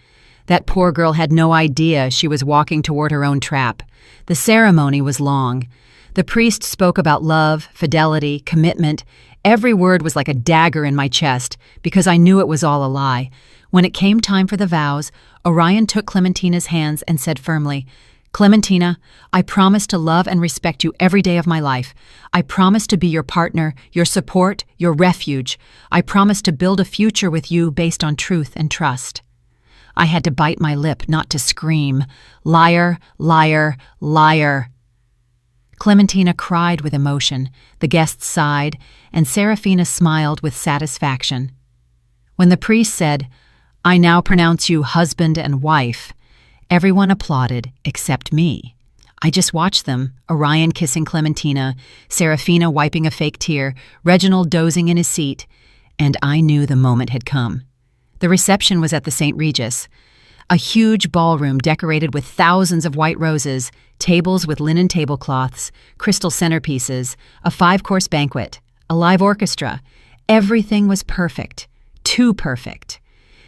That poor girl had no idea she was walking toward her own trap. The ceremony was long. The priest spoke about love, fidelity, commitment. Every word was like a dagger in my chest, because I knew it was all a lie. When it came time for the vows, Orion took Clementina's hands and said firmly, "Clementina, I promise to love and respect you every day of my life. I promise to be your partner, your support, your refuge. I promise to build a future with you based on truth and trust." I had to bite my lip not to scream, "Liar, liar, liar." Clementina cried with emotion, the guests sighed, and Serafina smiled with satisfaction. When the priest said, "I now pronounce you husband and wife," everyone applauded except me. I just watched them, Orion kissing Clementina, Serafina wiping a fake tear, Reginald dozing in his seat, and I knew the moment had come. The reception was at the St. Regis, a huge ballroom decorated with thousands of white roses, tables with linen tablecloths, crystal centerpieces, a 5-course banquet, a live orchestra. Everything was perfect, too perfect.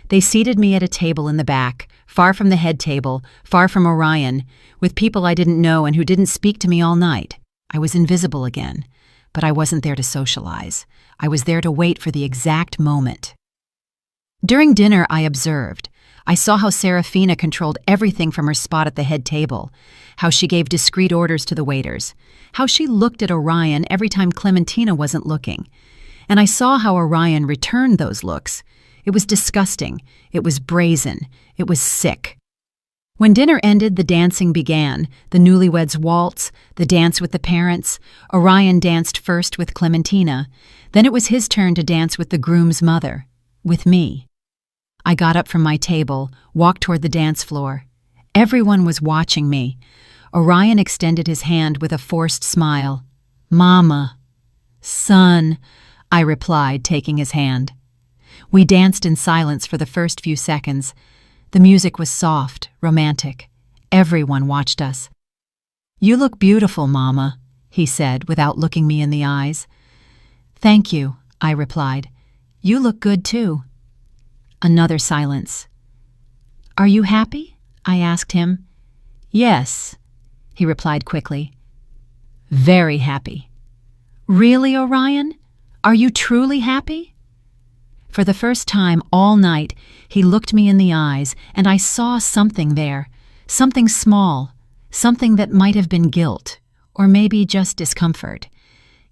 They seated me at a table in the back, far from the head table, far from Orion, with people I didn't know and who didn't speak to me all night. I was invisible again, but I wasn't there to socialize. I was there to wait for the exact moment. During dinner, I observed. I saw how Serafina controlled everything from her spot at the head table, how she gave discreet orders to the waiters, how she looked at Orion every time Clementina wasn't looking. And I saw how Orion returned those looks. It was disgusting. It was brazen. It was sick. When dinner ended, the dancing began, the newlyweds' waltz, the dance with the parents. Orion danced first with Clementina. Then it was his turn to dance with the groom's mother, with me. I got up from my table, walked toward the dance floor. Everyone was watching me. Orion extended his hand with a forced smile. "Mama." "Son," I replied, taking his hand. We danced in silence for the first few seconds. The music was soft, romantic. Everyone watched us. "You look beautiful, Mama," he said without looking me in the eyes. "Thank you," I replied. "You look good too." Another silence. "Are you happy?" I asked him. "Yes," he replied quickly. "Very happy." "Really, Orion? Are you truly happy?" For the first time all night, he looked me in the eyes, and I saw something there, something small, something that might have been guilt, or maybe just discomfort.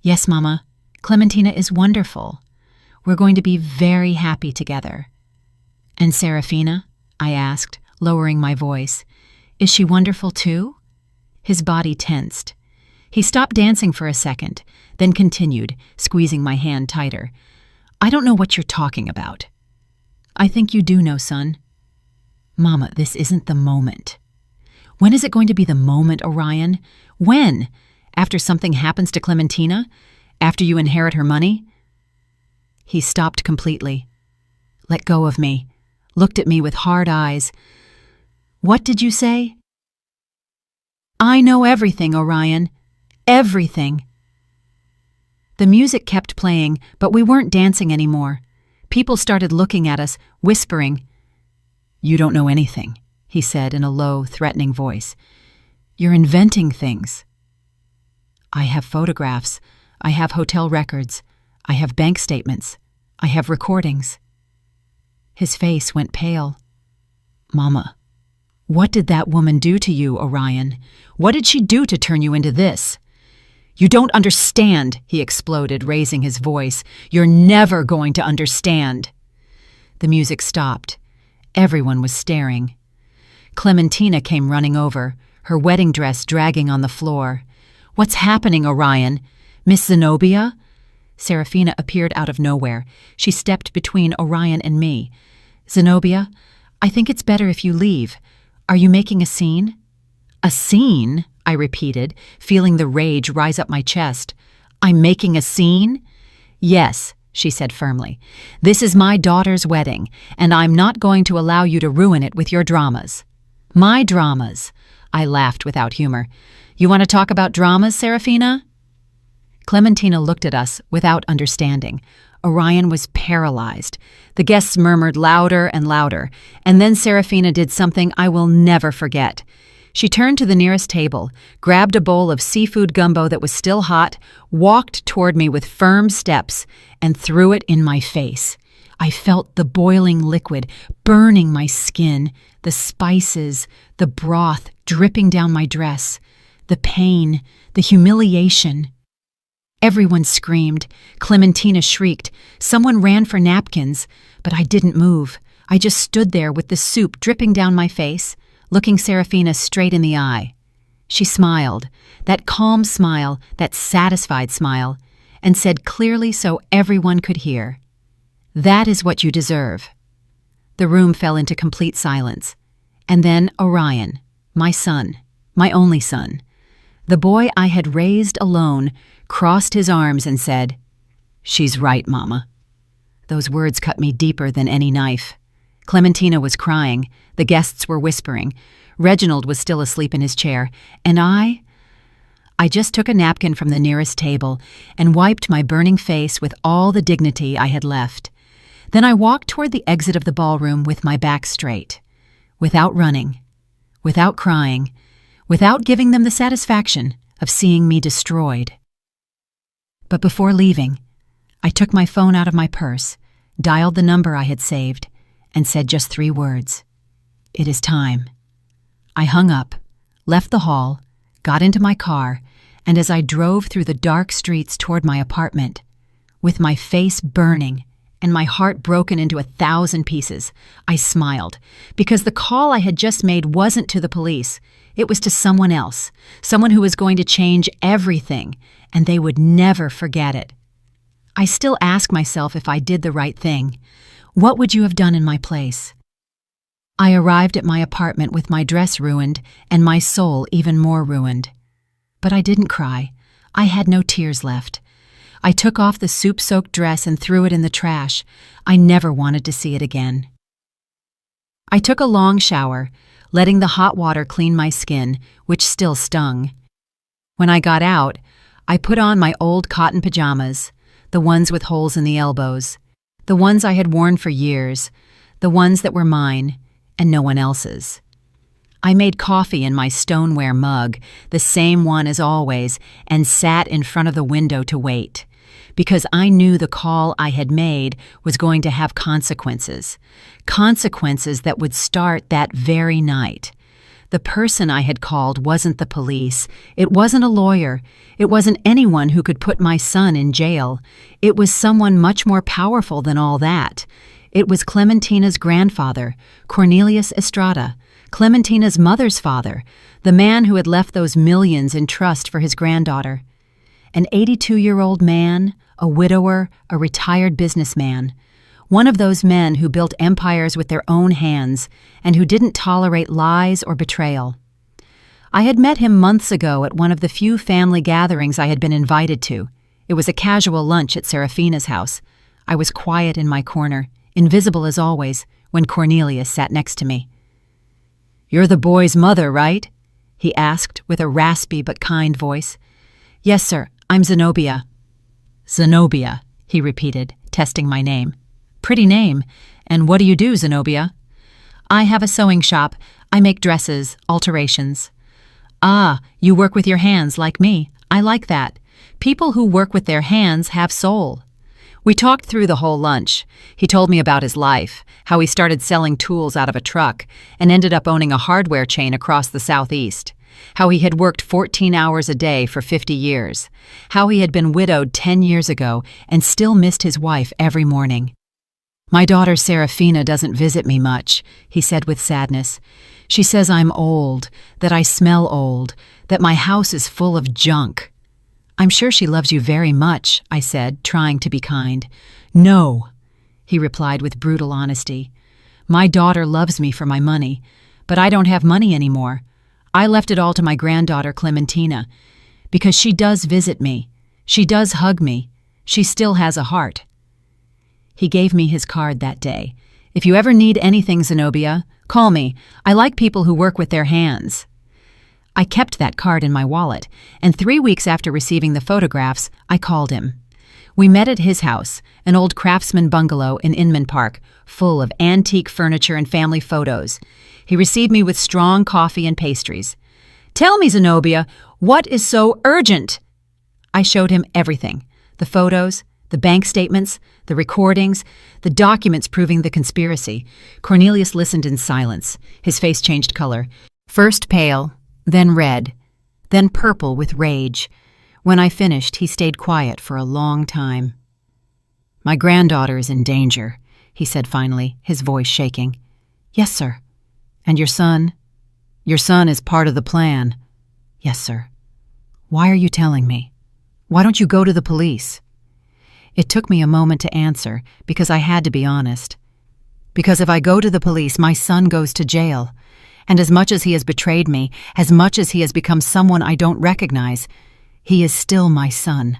"Yes, Mama, Clementina is wonderful. We're going to be very happy together." "And Serafina?" I asked, lowering my voice. "Is she wonderful too?" His body tensed. He stopped dancing for a second, then continued, squeezing my hand tighter. "I don't know what you're talking about." "I think you do know, son." "Mama, this isn't the moment." "When is it going to be the moment, Orion? When? After something happens to Clementina? After you inherit her money?" He stopped completely. Let go of me. Looked at me with hard eyes. "What did you say?" "I know everything, Orion. Everything." The music kept playing, but we weren't dancing anymore. People started looking at us, whispering. "You don't know anything," he said in a low, threatening voice. "You're inventing things." "I have photographs. I have hotel records. I have bank statements. I have recordings." His face went pale. "Mama, what did that woman do to you, Orion? What did she do to turn you into this?" "You don't understand," he exploded, raising his voice. "You're never going to understand." The music stopped. Everyone was staring. Clementina came running over, her wedding dress dragging on the floor. "What's happening, Orion? Miss Zenobia?" Serafina appeared out of nowhere. She stepped between Orion and me. "Zenobia, I think it's better if you leave. Are you making a scene?" "A scene?" I repeated, feeling the rage rise up my chest. "I'm making a scene?" "Yes," she said firmly. "This is my daughter's wedding, and I'm not going to allow you to ruin it with your dramas." "My dramas?" I laughed without humor. "You want to talk about dramas, Serafina?" Clementina looked at us without understanding. Orion was paralyzed. The guests murmured louder and louder, and then Serafina did something I will never forget. She turned to the nearest table, grabbed a bowl of seafood gumbo that was still hot, walked toward me with firm steps, and threw it in my face. I felt the boiling liquid burning my skin, the spices, the broth dripping down my dress, the pain, the humiliation. Everyone screamed. Clementina shrieked. Someone ran for napkins, but I didn't move. I just stood there with the soup dripping down my face, looking Serafina straight in the eye. She smiled, that calm smile, that satisfied smile, and said clearly so everyone could hear, "That is what you deserve." The room fell into complete silence. And then Orion, my son, my only son, the boy I had raised alone, crossed his arms and said, "She's right, Mama." Those words cut me deeper than any knife. Clementina was crying, the guests were whispering, Reginald was still asleep in his chair, and I just took a napkin from the nearest table and wiped my burning face with all the dignity I had left. Then I walked toward the exit of the ballroom with my back straight, without running, without crying, without giving them the satisfaction of seeing me destroyed. But before leaving, I took my phone out of my purse, dialed the number I had saved, and said just 3 words. "It is time." I hung up, left the hall, got into my car, and as I drove through the dark streets toward my apartment, with my face burning and my heart broken into 1,000 pieces, I smiled, because the call I had just made wasn't to the police. It was to someone else, someone who was going to change everything, and they would never forget it. I still ask myself if I did the right thing. What would you have done in my place? I arrived at my apartment with my dress ruined and my soul even more ruined. But I didn't cry. I had no tears left. I took off the soup-soaked dress and threw it in the trash. I never wanted to see it again. I took a long shower, letting the hot water clean my skin, which still stung. When I got out, I put on my old cotton pajamas, the ones with holes in the elbows, the ones I had worn for years, the ones that were mine and no one else's. I made coffee in my stoneware mug, the same one as always, and sat in front of the window to wait, because I knew the call I had made was going to have consequences, consequences that would start that very night. The person I had called wasn't the police. It wasn't a lawyer. It wasn't anyone who could put my son in jail. It was someone much more powerful than all that. It was Clementina's grandfather, Cornelius Estrada, Clementina's mother's father, the man who had left those millions in trust for his granddaughter. An 82-year-old man, a widower, a retired businessman. One of those men who built empires with their own hands and who didn't tolerate lies or betrayal. I had met him months ago at one of the few family gatherings I had been invited to. It was a casual lunch at Serafina's house. I was quiet in my corner, invisible as always, when Cornelius sat next to me. "You're the boy's mother, right?" he asked with a raspy but kind voice. "Yes, sir, I'm Zenobia." "Zenobia," he repeated, testing my name. "Pretty name. And what do you do, Zenobia?" "I have a sewing shop. I make dresses, alterations." "Ah, you work with your hands like me. I like that. People who work with their hands have soul." We talked through the whole lunch. He told me about his life, how he started selling tools out of a truck and ended up owning a hardware chain across the Southeast, how he had worked 14 hours a day for 50 years, how he had been widowed 10 years ago and still missed his wife every morning. "My daughter Serafina doesn't visit me much," he said with sadness. "She says I'm old, that I smell old, that my house is full of junk." "I'm sure she loves you very much," I said, trying to be kind. "No," he replied with brutal honesty. "My daughter loves me for my money, but I don't have money anymore. I left it all to my granddaughter Clementina, because she does visit me. She does hug me. She still has a heart." He gave me his card that day. "If you ever need anything, Zenobia, call me. I like people who work with their hands." I kept that card in my wallet, and 3 weeks after receiving the photographs, I called him. We met at his house, an old craftsman bungalow in Inman Park, full of antique furniture and family photos. He received me with strong coffee and pastries. "Tell me, Zenobia, what is so urgent?" I showed him everything: the photos, the bank statements, the recordings, the documents proving the conspiracy. Cornelius listened in silence. His face changed color. First pale, then red, then purple with rage. When I finished, he stayed quiet for a long time. "My granddaughter is in danger," he said finally, his voice shaking. "Yes, sir." "And your son?" "Your son is part of the plan." "Yes, sir." "Why are you telling me? Why don't you go to the police?" It took me a moment to answer, because I had to be honest. Because if I go to the police, my son goes to jail. And as much as he has betrayed me, as much as he has become someone I don't recognize, he is still my son.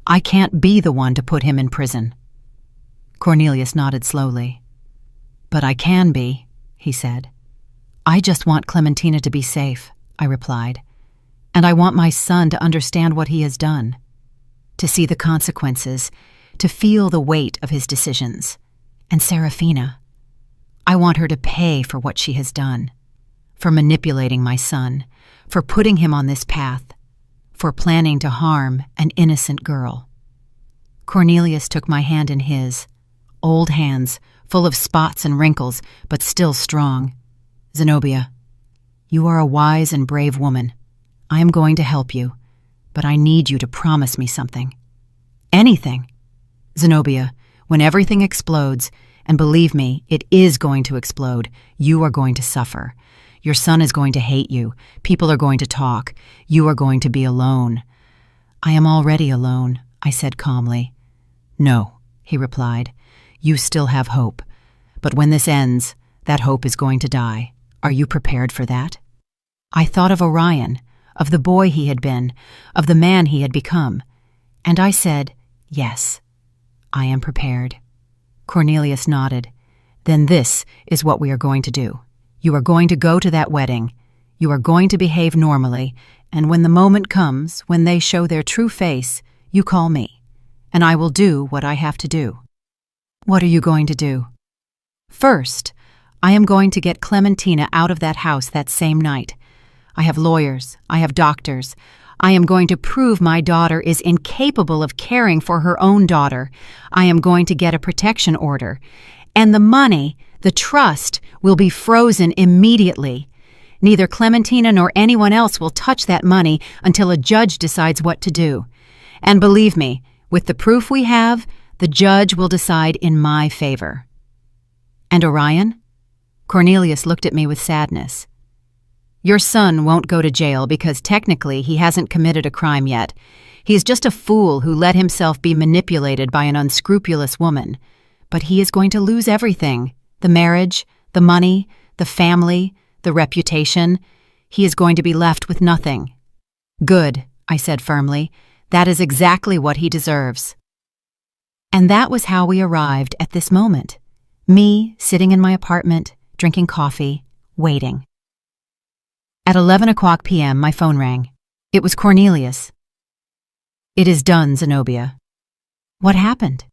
I can't be the one to put him in prison. Cornelius nodded slowly. "But I can be," he said. "I just want Clementina to be safe," I replied. "And I want my son to understand what he has done, to see the consequences, to feel the weight of his decisions. And Serafina, I want her to pay for what she has done, for manipulating my son, for putting him on this path, for planning to harm an innocent girl." Cornelius took my hand in his, old hands, full of spots and wrinkles, but still strong. "Zenobia, you are a wise and brave woman. I am going to help you, but I need you to promise me something. Anything. Zenobia, when everything explodes, and believe me, it is going to explode, you are going to suffer. Your son is going to hate you. People are going to talk. You are going to be alone." "I am already alone," I said calmly. "No," he replied. "You still have hope. But when this ends, that hope is going to die. Are you prepared for that?" I thought of Orion, of the boy he had been, of the man he had become. And I said, "Yes, I am prepared." Cornelius nodded. "Then this is what we are going to do. You are going to go to that wedding. You are going to behave normally, and when the moment comes, when they show their true face, you call me, and I will do what I have to do." "What are you going to do?" "First, I am going to get Clementina out of that house that same night. I have lawyers. I have doctors. I am going to prove my daughter is incapable of caring for her own daughter. I am going to get a protection order. And the money, the trust, will be frozen immediately. Neither Clementina nor anyone else will touch that money until a judge decides what to do. And believe me, with the proof we have, the judge will decide in my favor." "And Orion?" Cornelius looked at me with sadness. "Your son won't go to jail because technically he hasn't committed a crime yet. He's just a fool who let himself be manipulated by an unscrupulous woman. But he is going to lose everything: the marriage, the money, the family, the reputation. He is going to be left with nothing." "Good," I said firmly. "That is exactly what he deserves." And that was how we arrived at this moment. Me sitting in my apartment, drinking coffee, waiting. At 11 p.m., my phone rang. It was Cornelius. "It is done, Zenobia." "What happened?"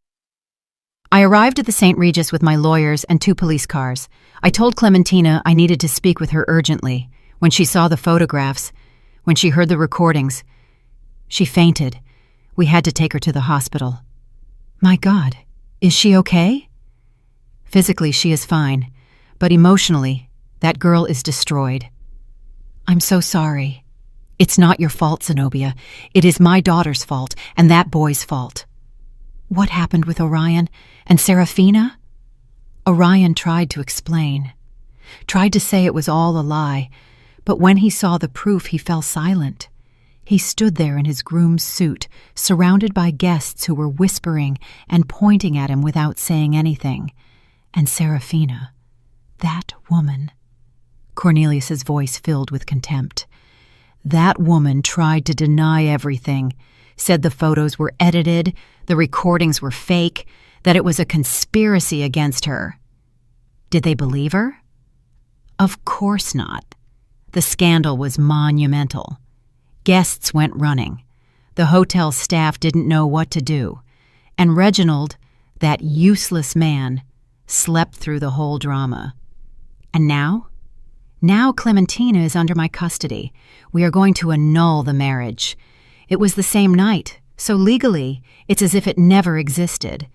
"I arrived at the St. Regis with my lawyers and 2 police cars. I told Clementina I needed to speak with her urgently. When she saw the photographs, when she heard the recordings, she fainted. We had to take her to the hospital." "My God, is she okay?" "Physically, she is fine, but emotionally, that girl is destroyed." "I'm so sorry. It's not your fault, Zenobia. It is my daughter's fault and that boy's fault." "What happened with Orion and Serafina?" Orion tried to explain, tried to say it was all a lie, but when he saw the proof, he fell silent. He stood there in his groom's suit, surrounded by guests who were whispering and pointing at him without saying anything. And Serafina, that woman. Cornelius's voice filled with contempt. That woman tried to deny everything, said the photos were edited, the recordings were fake, that it was a conspiracy against her. Did they believe her? Of course not. The scandal was monumental. Guests went running. The hotel staff didn't know what to do. And Reginald, that useless man, slept through the whole drama. And now? Now Clementina is under my custody. We are going to annul the marriage. It was the same night, so legally, it's as if it never existed.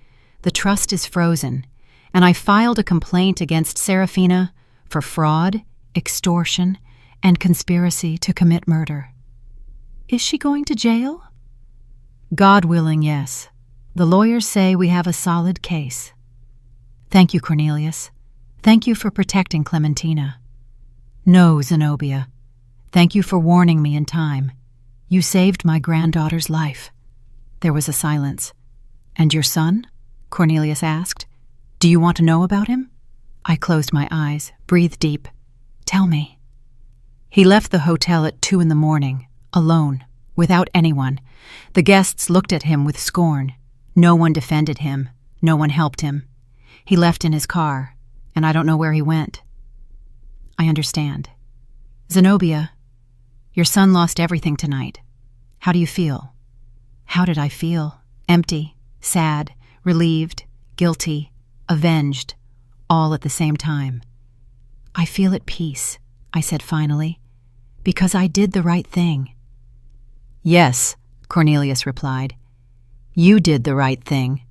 The trust is frozen, and I filed a complaint against Serafina for fraud, extortion, and conspiracy to commit murder. Is she going to jail? God willing, yes. The lawyers say we have a solid case. Thank you, Cornelius. Thank you for protecting Clementina. No, Zenobia. Thank you for warning me in time. You saved my granddaughter's life. There was a silence. And your son? Cornelius asked. Do you want to know about him? I closed my eyes, breathed deep. Tell me. He left the hotel at 2 a.m, alone, without anyone. The guests looked at him with scorn. No one defended him. No one helped him. He left in his car, and I don't know where he went. I understand. Zenobia, your son lost everything tonight. How do you feel? How did I feel? Empty, sad, relieved, guilty, avenged, all at the same time. I feel at peace, I said finally, because I did the right thing. Yes, Cornelius replied. You did the right thing.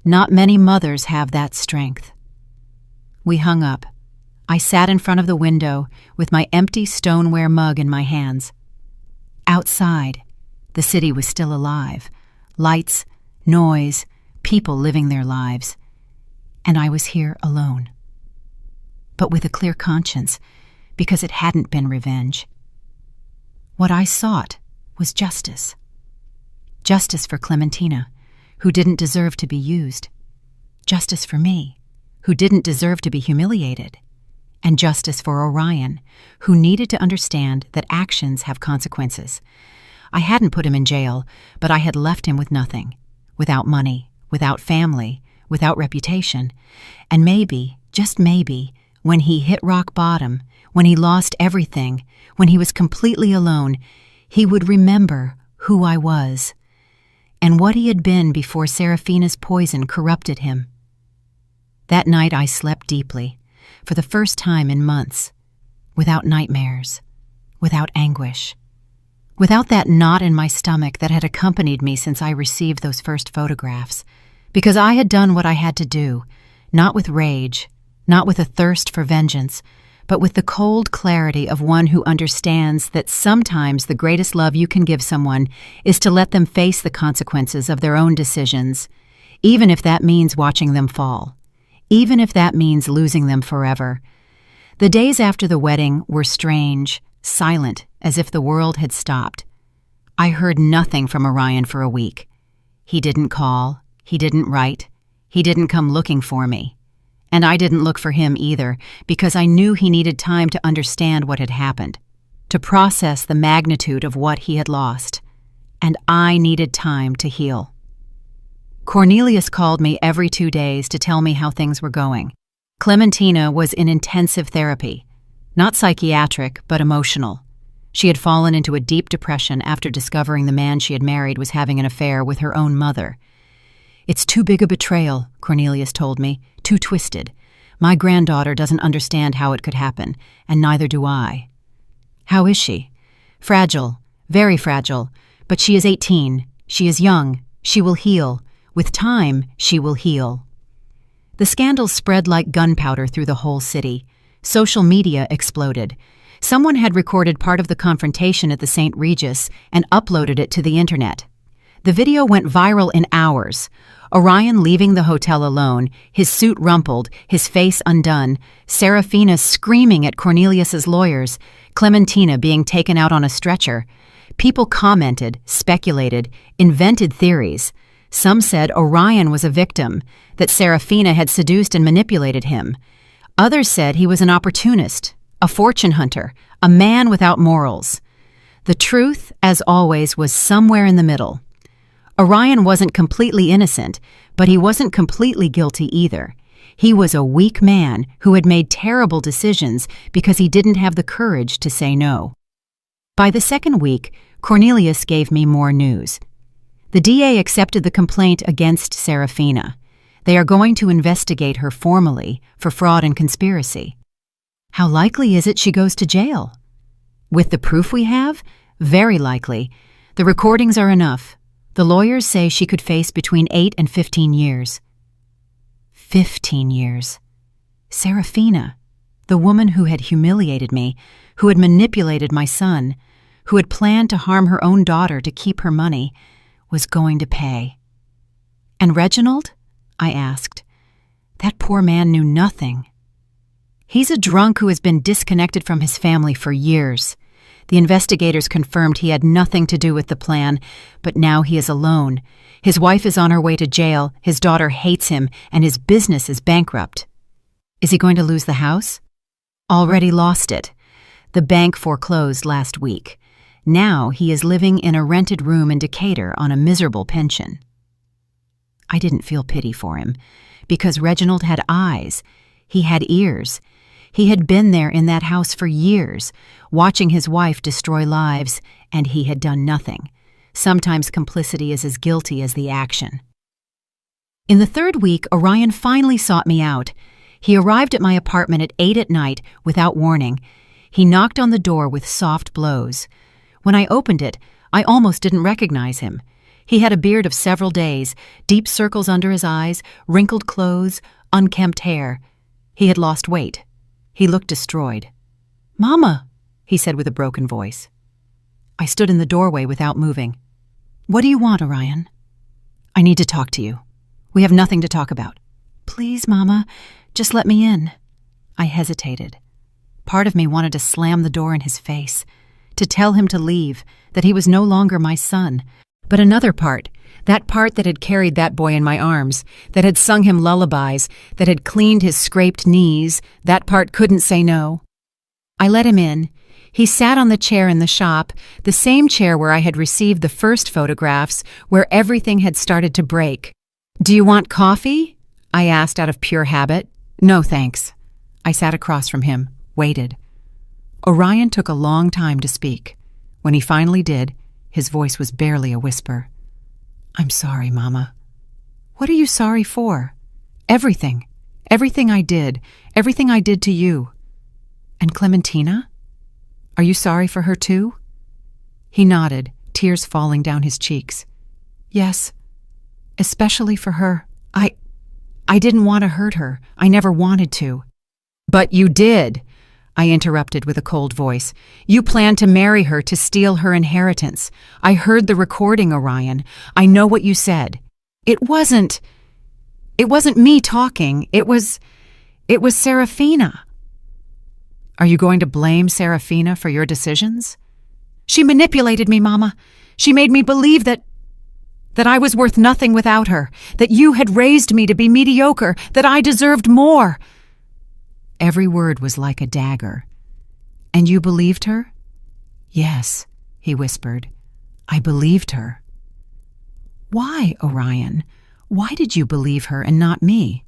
Not many mothers have that strength. We hung up. I sat in front of the window with my empty stoneware mug in my hands. Outside, the city was still alive. Lights, noise, people living their lives. And I was here alone. But with a clear conscience, because it hadn't been revenge. What I sought was justice. Justice for Clementina, who didn't deserve to be used. Justice for me, who didn't deserve to be humiliated. And justice for Orion, who needed to understand that actions have consequences. I hadn't put him in jail, but I had left him with nothing. Without money, without family, without reputation. And maybe, just maybe, when he hit rock bottom, when he lost everything, when he was completely alone, he would remember who I was, and what he had been before Serafina's poison corrupted him. That night I slept deeply, for the first time in months, without nightmares, without anguish, without that knot in my stomach that had accompanied me since I received those first photographs, because I had done what I had to do, not with rage, not with a thirst for vengeance, but with the cold clarity of one who understands that sometimes the greatest love you can give someone is to let them face the consequences of their own decisions, even if that means watching them fall, even if that means losing them forever. The days after the wedding were strange, silent, as if the world had stopped. I heard nothing from Orion for a week. He didn't call, he didn't write, he didn't come looking for me. And I didn't look for him either, because I knew he needed time to understand what had happened, to process the magnitude of what he had lost. And I needed time to heal. Cornelius called me every 2 days to tell me how things were going. Clementina was in intensive therapy, not psychiatric, but emotional. She had fallen into a deep depression after discovering the man she had married was having an affair with her own mother. It's too big a betrayal, Cornelius told me, too twisted. My granddaughter doesn't understand how it could happen, and neither do I. How is she? Fragile, very fragile, but she is 18. She is young. She will heal. With time, she will heal. The scandal spread like gunpowder through the whole city. Social media exploded. Someone had recorded part of the confrontation at the St. Regis and uploaded it to the internet. The video went viral in hours. Orion leaving the hotel alone, his suit rumpled, his face undone, Serafina screaming at Cornelius's lawyers, Clementina being taken out on a stretcher. People commented, speculated, invented theories. Some said Orion was a victim, that Serafina had seduced and manipulated him. Others said he was an opportunist, a fortune hunter, a man without morals. The truth, as always, was somewhere in the middle. Orion wasn't completely innocent, but he wasn't completely guilty either. He was a weak man who had made terrible decisions because he didn't have the courage to say no. By the second week, Cornelius gave me more news. The DA accepted the complaint against Serafina. They are going to investigate her formally for fraud and conspiracy. How likely is it she goes to jail? With the proof we have, very likely. The recordings are enough. The lawyers say she could face between 8 and 15 years. 15 years. Serafina, the woman who had humiliated me, who had manipulated my son, who had planned to harm her own daughter to keep her money, was going to pay. And Reginald? I asked. That poor man knew nothing. He's a drunk who has been disconnected from his family for years. The investigators confirmed he had nothing to do with the plan, but now he is alone. His wife is on her way to jail, his daughter hates him, and his business is bankrupt. Is he going to lose the house? Already lost it. The bank foreclosed last week. Now he is living in a rented room in Decatur on a miserable pension. I didn't feel pity for him, because Reginald had eyes. He had ears. He had been there in that house for years, watching his wife destroy lives, and he had done nothing. Sometimes complicity is as guilty as the action. In the third week, Orion finally sought me out. He arrived at my apartment at 8 at night without warning. He knocked on the door with soft blows. When I opened it, I almost didn't recognize him. He had a beard of several days, deep circles under his eyes, wrinkled clothes, unkempt hair. He had lost weight. He looked destroyed. "Mama," he said with a broken voice. I stood in the doorway without moving. "What do you want, Orion?" "I need to talk to you. We have nothing to talk about." "Please, Mama, just let me in." I hesitated. Part of me wanted to slam the door in his face, to tell him to leave, that he was no longer my son. But another part, that part that had carried that boy in my arms, that had sung him lullabies, that had cleaned his scraped knees, that part couldn't say no. I let him in. He sat on the chair in the shop, the same chair where I had received the first photographs, where everything had started to break. "Do you want coffee?" I asked out of pure habit. "No, thanks." I sat across from him, waited. Orion took a long time to speak. When he finally did, his voice was barely a whisper. "I'm sorry, Mama." "What are you sorry for?" "Everything. Everything I did. Everything I did to you." "And Clementina? Are you sorry for her too?" He nodded, tears falling down his cheeks. "Yes, especially for her. I didn't want to hurt her. I never wanted to." "But you did," I interrupted with a cold voice. "You planned to marry her to steal her inheritance. I heard the recording, Orion. I know what you said. It wasn't me talking. It was Serafina." "Are you going to blame Serafina for your decisions?" "She manipulated me, Mama. She made me believe that I was worth nothing without her, that you had raised me to be mediocre, that I deserved more." Every word was like a dagger. "And you believed her?" "Yes," he whispered. "I believed her." "Why, Orion? Why did you believe her and not me?"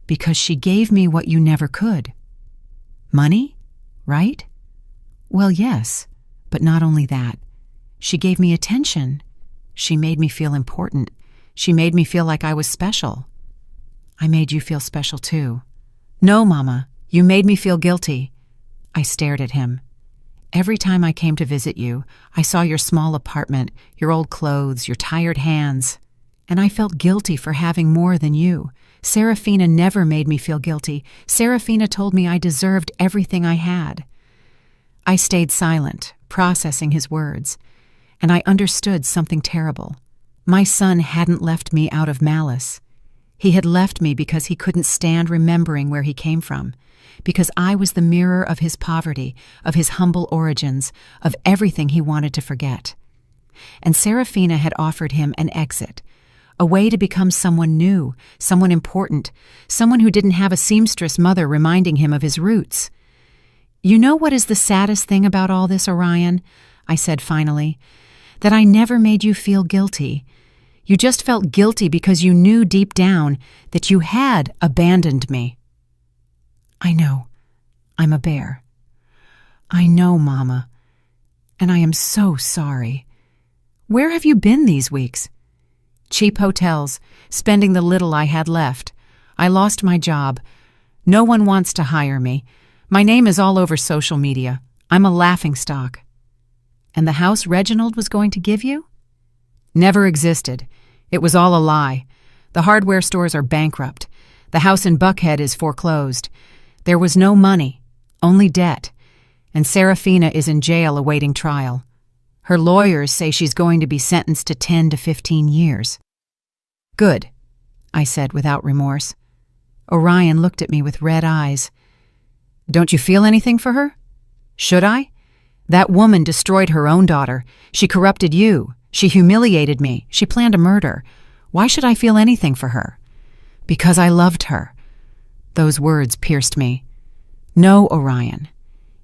"Because she gave me what you never could." "Money, right?" "Well, yes, but not only that. She gave me attention. She made me feel important. She made me feel like I was special." "I made you feel special too." "No, Mama, you made me feel guilty." I stared at him. "Every time I came to visit you, I saw your small apartment, your old clothes, your tired hands, and I felt guilty for having more than you. Serafina never made me feel guilty. Serafina told me I deserved everything I had." I stayed silent, processing his words, and I understood something terrible. My son hadn't left me out of malice. He had left me because he couldn't stand remembering where he came from, because I was the mirror of his poverty, of his humble origins, of everything he wanted to forget. And Serafina had offered him an exit, a way to become someone new, someone important, someone who didn't have a seamstress mother reminding him of his roots. "You know what is the saddest thing about all this, Orion?" I said finally. "That I never made you feel guilty. You just felt guilty because you knew deep down that you had abandoned me. I know. I'm a bear. I know, Mama. And I am so sorry. Where have you been these weeks? Cheap hotels, spending the little I had left. I lost my job. No one wants to hire me. My name is all over social media. I'm a laughingstock. And the house Reginald was going to give you? Never existed. It was all a lie. The hardware stores are bankrupt. The house in Buckhead is foreclosed. There was no money, only debt. And Serafina is in jail awaiting trial. Her lawyers say she's going to be sentenced to 10 to 15 years. Good, I said without remorse. Orion looked at me with red eyes. Don't you feel anything for her? Should I? That woman destroyed her own daughter. She corrupted you. She humiliated me. She planned a murder. Why should I feel anything for her? Because I loved her. Those words pierced me. No, Orion.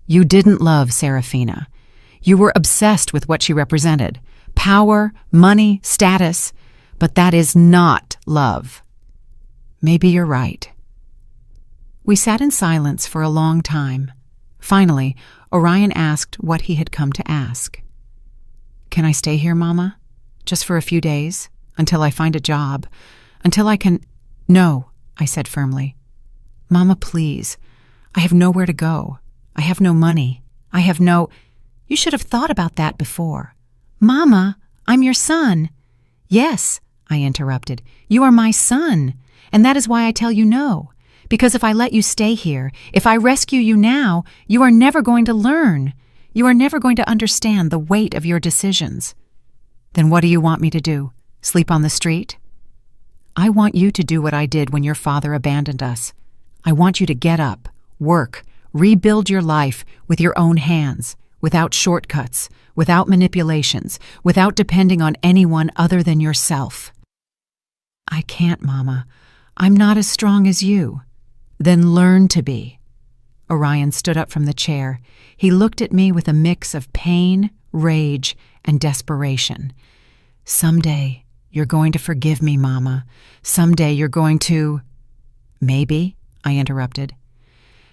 You didn't love Serafina. You were obsessed with what she represented. Power, money, status. But that is not love. Maybe you're right. We sat in silence for a long time. Finally, Orion asked what he had come to ask. Can I stay here, Mama? Just for a few days? Until I find a job? Until I can— No, I said firmly. Mama, please. I have nowhere to go. I have no money. I have no— You should have thought about that before. Mama, I'm your son. Yes, I interrupted. You are my son. And that is why I tell you no. Because if I let you stay here, if I rescue you now, you are never going to learn. You are never going to understand the weight of your decisions. Then what do you want me to do? Sleep on the street? I want you to do what I did when your father abandoned us. I want you to get up, work, rebuild your life with your own hands, without shortcuts, without manipulations, without depending on anyone other than yourself. I can't, Mama. I'm not as strong as you. Then learn to be. Orion stood up from the chair. He looked at me with a mix of pain, rage, and desperation. Someday, you're going to forgive me, Mama. Someday you're going to— Maybe, I interrupted.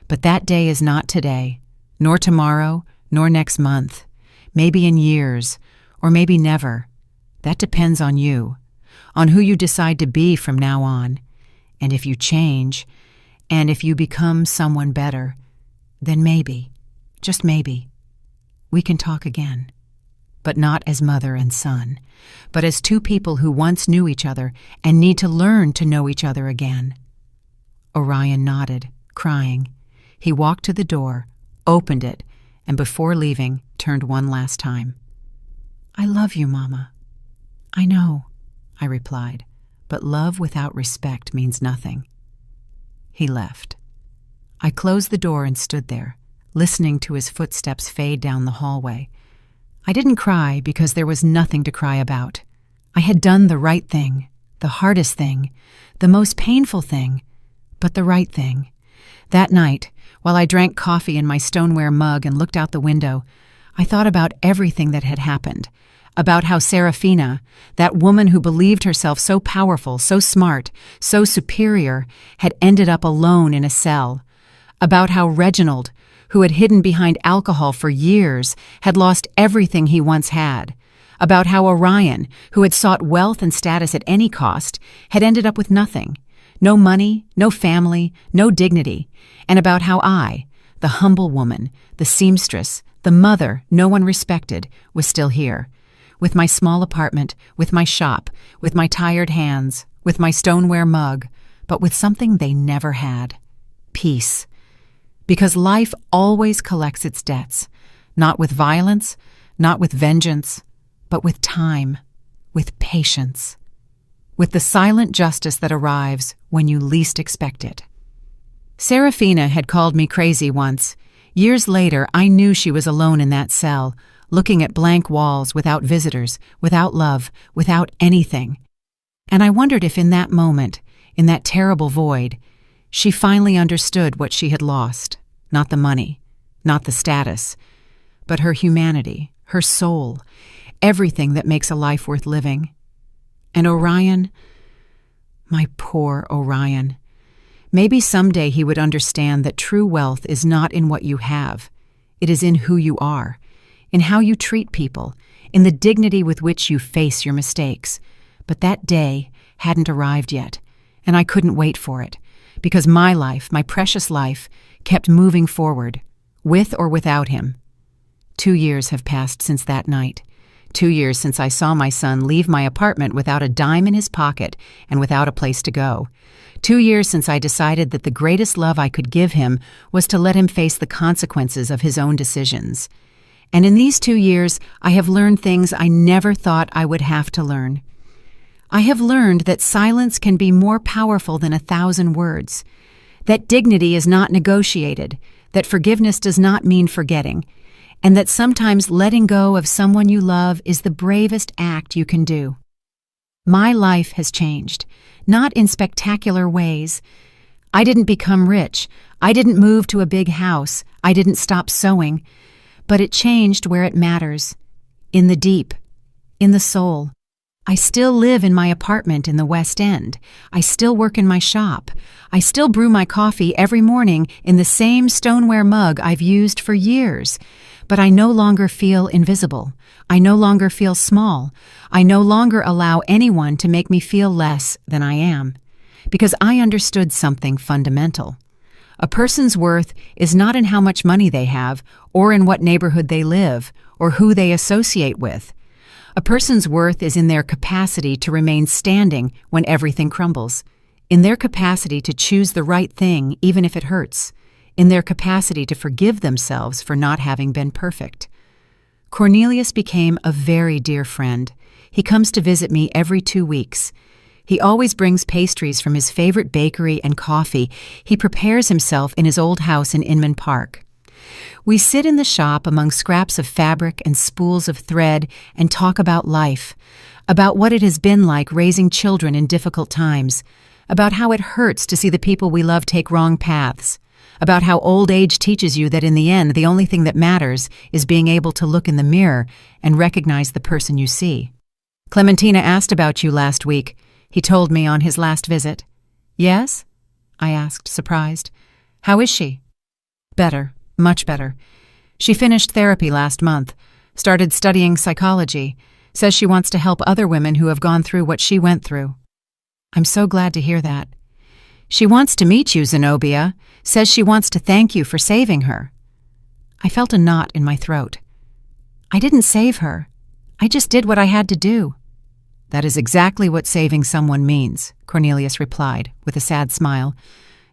But that day is not today, nor tomorrow, nor next month. Maybe in years, or maybe never. That depends on you, on who you decide to be from now on. And if you change, and if you become someone better, then maybe, just maybe, we can talk again. But not as mother and son, but as two people who once knew each other and need to learn to know each other again. Orion nodded, crying. He walked to the door, opened it, and before leaving, turned one last time. I love you, Mama. I know, I replied, but love without respect means nothing. He left. I closed the door and stood there, listening to his footsteps fade down the hallway. I didn't cry because there was nothing to cry about. I had done the right thing, the hardest thing, the most painful thing, but the right thing. That night, while I drank coffee in my stoneware mug and looked out the window, I thought about everything that had happened, about how Serafina, that woman who believed herself so powerful, so smart, so superior, had ended up alone in a cell, about how Reginald, who had hidden behind alcohol for years, had lost everything he once had, about how Orion, who had sought wealth and status at any cost, had ended up with nothing, no money, no family, no dignity, and about how I, the humble woman, the seamstress, the mother no one respected, was still here, with my small apartment, with my shop, with my tired hands, with my stoneware mug, but with something they never had: peace. Because life always collects its debts, not with violence, not with vengeance, but with time, with patience, with the silent justice that arrives when you least expect it. Serafina had called me crazy once. Years later, I knew she was alone in that cell, looking at blank walls without visitors, without love, without anything. And I wondered if in that moment, in that terrible void, she finally understood what she had lost. Not the money, not the status, but her humanity, her soul, everything that makes a life worth living. And Orion, my poor Orion. Maybe someday he would understand that true wealth is not in what you have. It is in who you are, in how you treat people, in the dignity with which you face your mistakes. But that day hadn't arrived yet, and I couldn't wait for it, because my life, my precious life, kept moving forward, with or without him. 2 years have passed since that night. 2 years since I saw my son leave my apartment without a dime in his pocket and without a place to go. 2 years since I decided that the greatest love I could give him was to let him face the consequences of his own decisions. And in these 2 years, I have learned things I never thought I would have to learn. I have learned that silence can be more powerful than 1,000 words, that dignity is not negotiated, that forgiveness does not mean forgetting, and that sometimes letting go of someone you love is the bravest act you can do. My life has changed, not in spectacular ways. I didn't become rich. I didn't move to a big house. I didn't stop sewing. But it changed where it matters, in the deep, in the soul. I still live in my apartment in the West End. I still work in my shop. I still brew my coffee every morning in the same stoneware mug I've used for years. But I no longer feel invisible. I no longer feel small. I no longer allow anyone to make me feel less than I am. Because I understood something fundamental. A person's worth is not in how much money they have, or in what neighborhood they live, or who they associate with. A person's worth is in their capacity to remain standing when everything crumbles, in their capacity to choose the right thing even if it hurts, in their capacity to forgive themselves for not having been perfect. Cornelius became a very dear friend. He comes to visit me every 2 weeks. He always brings pastries from his favorite bakery and coffee he prepares himself in his old house in Inman Park. We sit in the shop among scraps of fabric and spools of thread and talk about life, about what it has been like raising children in difficult times, about how it hurts to see the people we love take wrong paths, about how old age teaches you that in the end the only thing that matters is being able to look in the mirror and recognize the person you see. Clementina asked about you last week, he told me on his last visit. Yes? I asked, surprised. How is she? Better. Much better. She finished therapy last month, started studying psychology, says she wants to help other women who have gone through what she went through. I'm so glad to hear that. She wants to meet you, Zenobia, says she wants to thank you for saving her. I felt a knot in my throat. I didn't save her. I just did what I had to do. That is exactly what saving someone means, Cornelius replied, with a sad smile.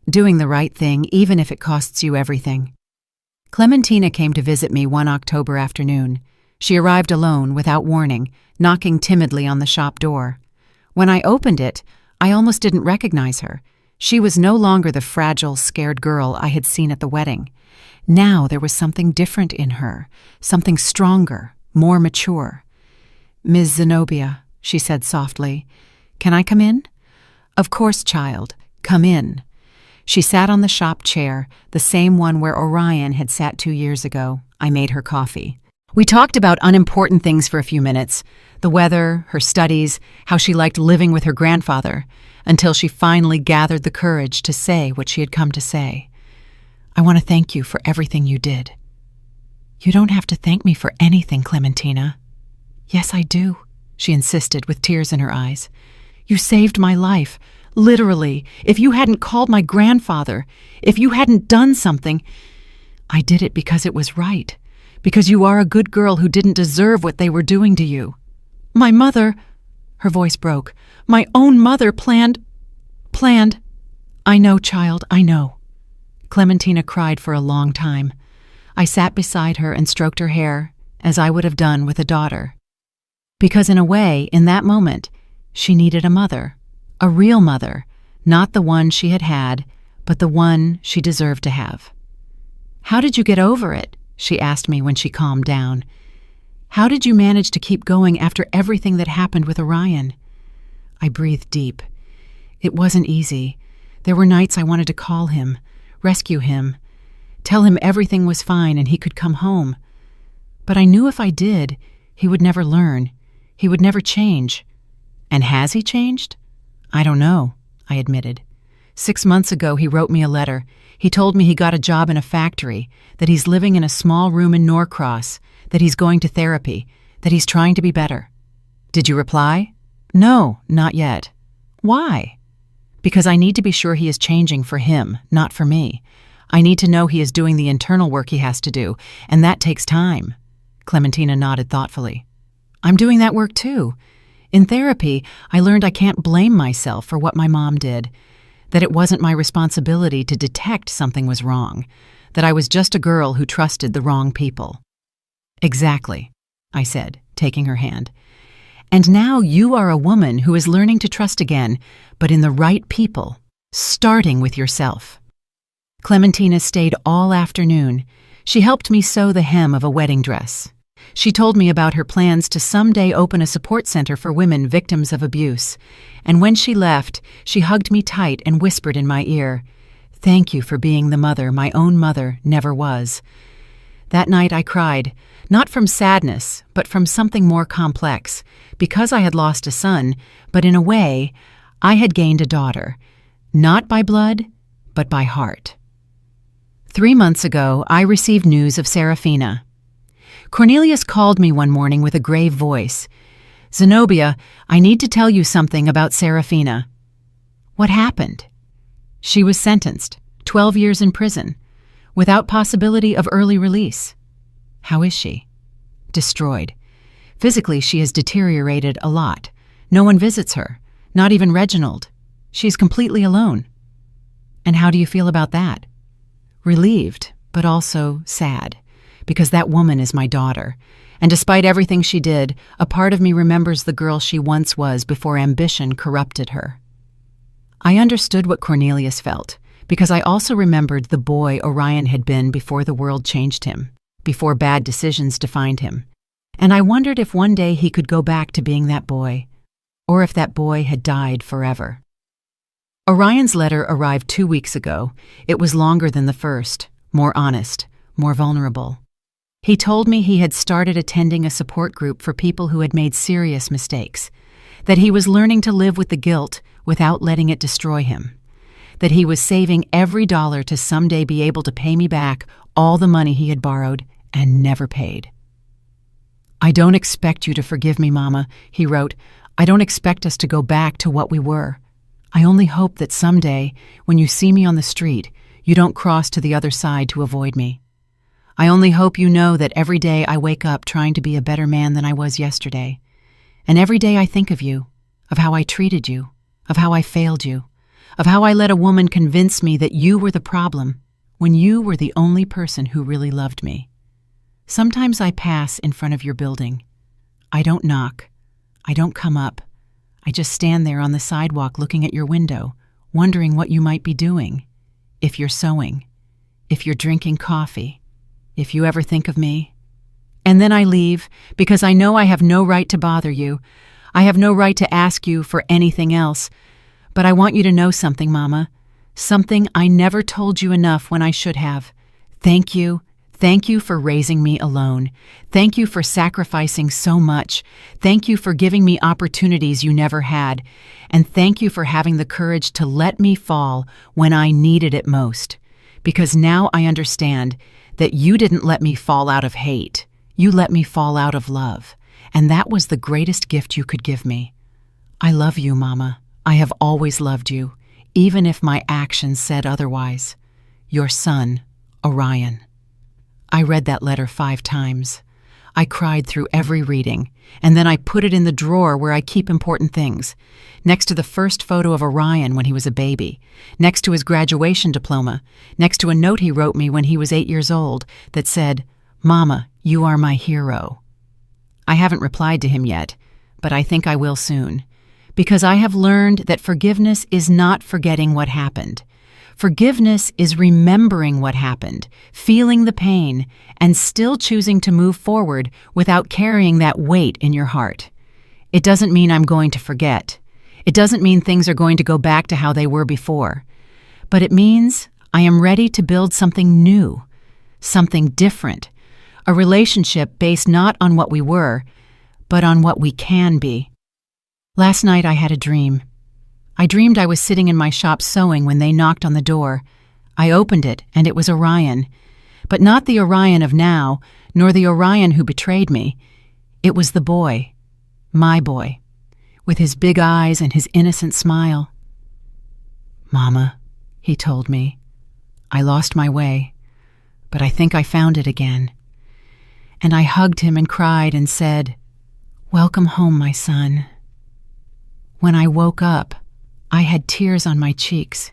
Doing the right thing, even if it costs you everything. Clementina came to visit me one October afternoon. She arrived alone, without warning, knocking timidly on the shop door. When I opened it, I almost didn't recognize her. She was no longer the fragile, scared girl I had seen at the wedding. Now there was something different in her, something stronger, more mature. Ms. Zenobia, she said softly, can I come in? Of course, child, come in. She sat on the shop chair, the same one where Orion had sat 2 years ago. I made her coffee. We talked about unimportant things for a few minutes, the weather, her studies, how she liked living with her grandfather, until she finally gathered the courage to say what she had come to say. I want to thank you for everything you did. You don't have to thank me for anything, Clementina. Yes, I do, she insisted with tears in her eyes. You saved my life. Literally, if you hadn't called my grandfather, if you hadn't done something, I did it because it was right, because you are a good girl who didn't deserve what they were doing to you. My mother, her voice broke, my own mother planned. I know, child, I know. Clementina cried for a long time. I sat beside her and stroked her hair, as I would have done with a daughter. Because in a way, in that moment, she needed a mother. A real mother, not the one she had had, but the one she deserved to have. How did you get over it? She asked me when she calmed down. How did you manage to keep going after everything that happened with Orion? I breathed deep. It wasn't easy. There were nights I wanted to call him, rescue him, tell him everything was fine and he could come home. But I knew if I did, he would never learn. He would never change. And has he changed? I don't know, I admitted. 6 months ago, he wrote me a letter. He told me he got a job in a factory, that he's living in a small room in Norcross, that he's going to therapy, that he's trying to be better. Did you reply? No, not yet. Why? Because I need to be sure he is changing for him, not for me. I need to know he is doing the internal work he has to do, and that takes time. Clementina nodded thoughtfully. I'm doing that work too. In therapy, I learned I can't blame myself for what my mom did, that it wasn't my responsibility to detect something was wrong, that I was just a girl who trusted the wrong people. Exactly, I said, taking her hand. And now you are a woman who is learning to trust again, but in the right people, starting with yourself. Clementina stayed all afternoon. She helped me sew the hem of a wedding dress. She told me about her plans to someday open a support center for women victims of abuse. And when she left, she hugged me tight and whispered in my ear, "Thank you for being the mother my own mother never was." That night I cried, not from sadness, but from something more complex, because I had lost a son, but in a way, I had gained a daughter, not by blood, but by heart. 3 months ago, I received news of Serafina. Cornelius called me one morning with a grave voice. "Zenobia, I need to tell you something about Serafina." What happened? She was sentenced, 12 years in prison, without possibility of early release. How is she? Destroyed. Physically, she has deteriorated a lot. No one visits her, not even Reginald. She's completely alone. And how do you feel about that? Relieved, but also sad, because that woman is my daughter, and despite everything she did, a part of me remembers the girl she once was before ambition corrupted her. I understood what Cornelius felt, because I also remembered the boy Orion had been before the world changed him, before bad decisions defined him. And I wondered if one day he could go back to being that boy, or if that boy had died forever. Orion's letter arrived 2 weeks ago. It was longer than the first, more honest, more vulnerable. He told me he had started attending a support group for people who had made serious mistakes, that he was learning to live with the guilt without letting it destroy him, that he was saving every dollar to someday be able to pay me back all the money he had borrowed and never paid. "I don't expect you to forgive me, Mama," he wrote. "I don't expect us to go back to what we were. I only hope that someday, when you see me on the street, you don't cross to the other side to avoid me. I only hope you know that every day I wake up trying to be a better man than I was yesterday. And every day I think of you, of how I treated you, of how I failed you, of how I let a woman convince me that you were the problem when you were the only person who really loved me. Sometimes I pass in front of your building. I don't knock. I don't come up. I just stand there on the sidewalk looking at your window, wondering what you might be doing, if you're sewing, if you're drinking coffee, if you ever think of me. And then I leave because I know I have no right to bother you. I have no right to ask you for anything else. But I want you to know something, Mama. Something I never told you enough when I should have. Thank you. Thank you for raising me alone. Thank you for sacrificing so much. Thank you for giving me opportunities you never had. And thank you for having the courage to let me fall when I needed it most. Because now I understand that you didn't let me fall out of hate. You let me fall out of love. And that was the greatest gift you could give me. I love you, Mama. I have always loved you, even if my actions said otherwise. Your son, Orion." I read that letter 5 times. I cried through every reading, and then I put it in the drawer where I keep important things, next to the first photo of Orion when he was a baby, next to his graduation diploma, next to a note he wrote me when he was 8 years old that said, "Mama, you are my hero." I haven't replied to him yet, but I think I will soon, because I have learned that forgiveness is not forgetting what happened. Forgiveness is remembering what happened, feeling the pain, and still choosing to move forward without carrying that weight in your heart. It doesn't mean I'm going to forget. It doesn't mean things are going to go back to how they were before. But it means I am ready to build something new, something different, a relationship based not on what we were, but on what we can be. Last night I had a dream. I dreamed I was sitting in my shop sewing when they knocked on the door. I opened it, and it was Orion. But not the Orion of now, nor the Orion who betrayed me. It was the boy, my boy, with his big eyes and his innocent smile. "Mama," he told me, "I lost my way, but I think I found it again." And I hugged him and cried and said, "Welcome home, my son." When I woke up, I had tears on my cheeks,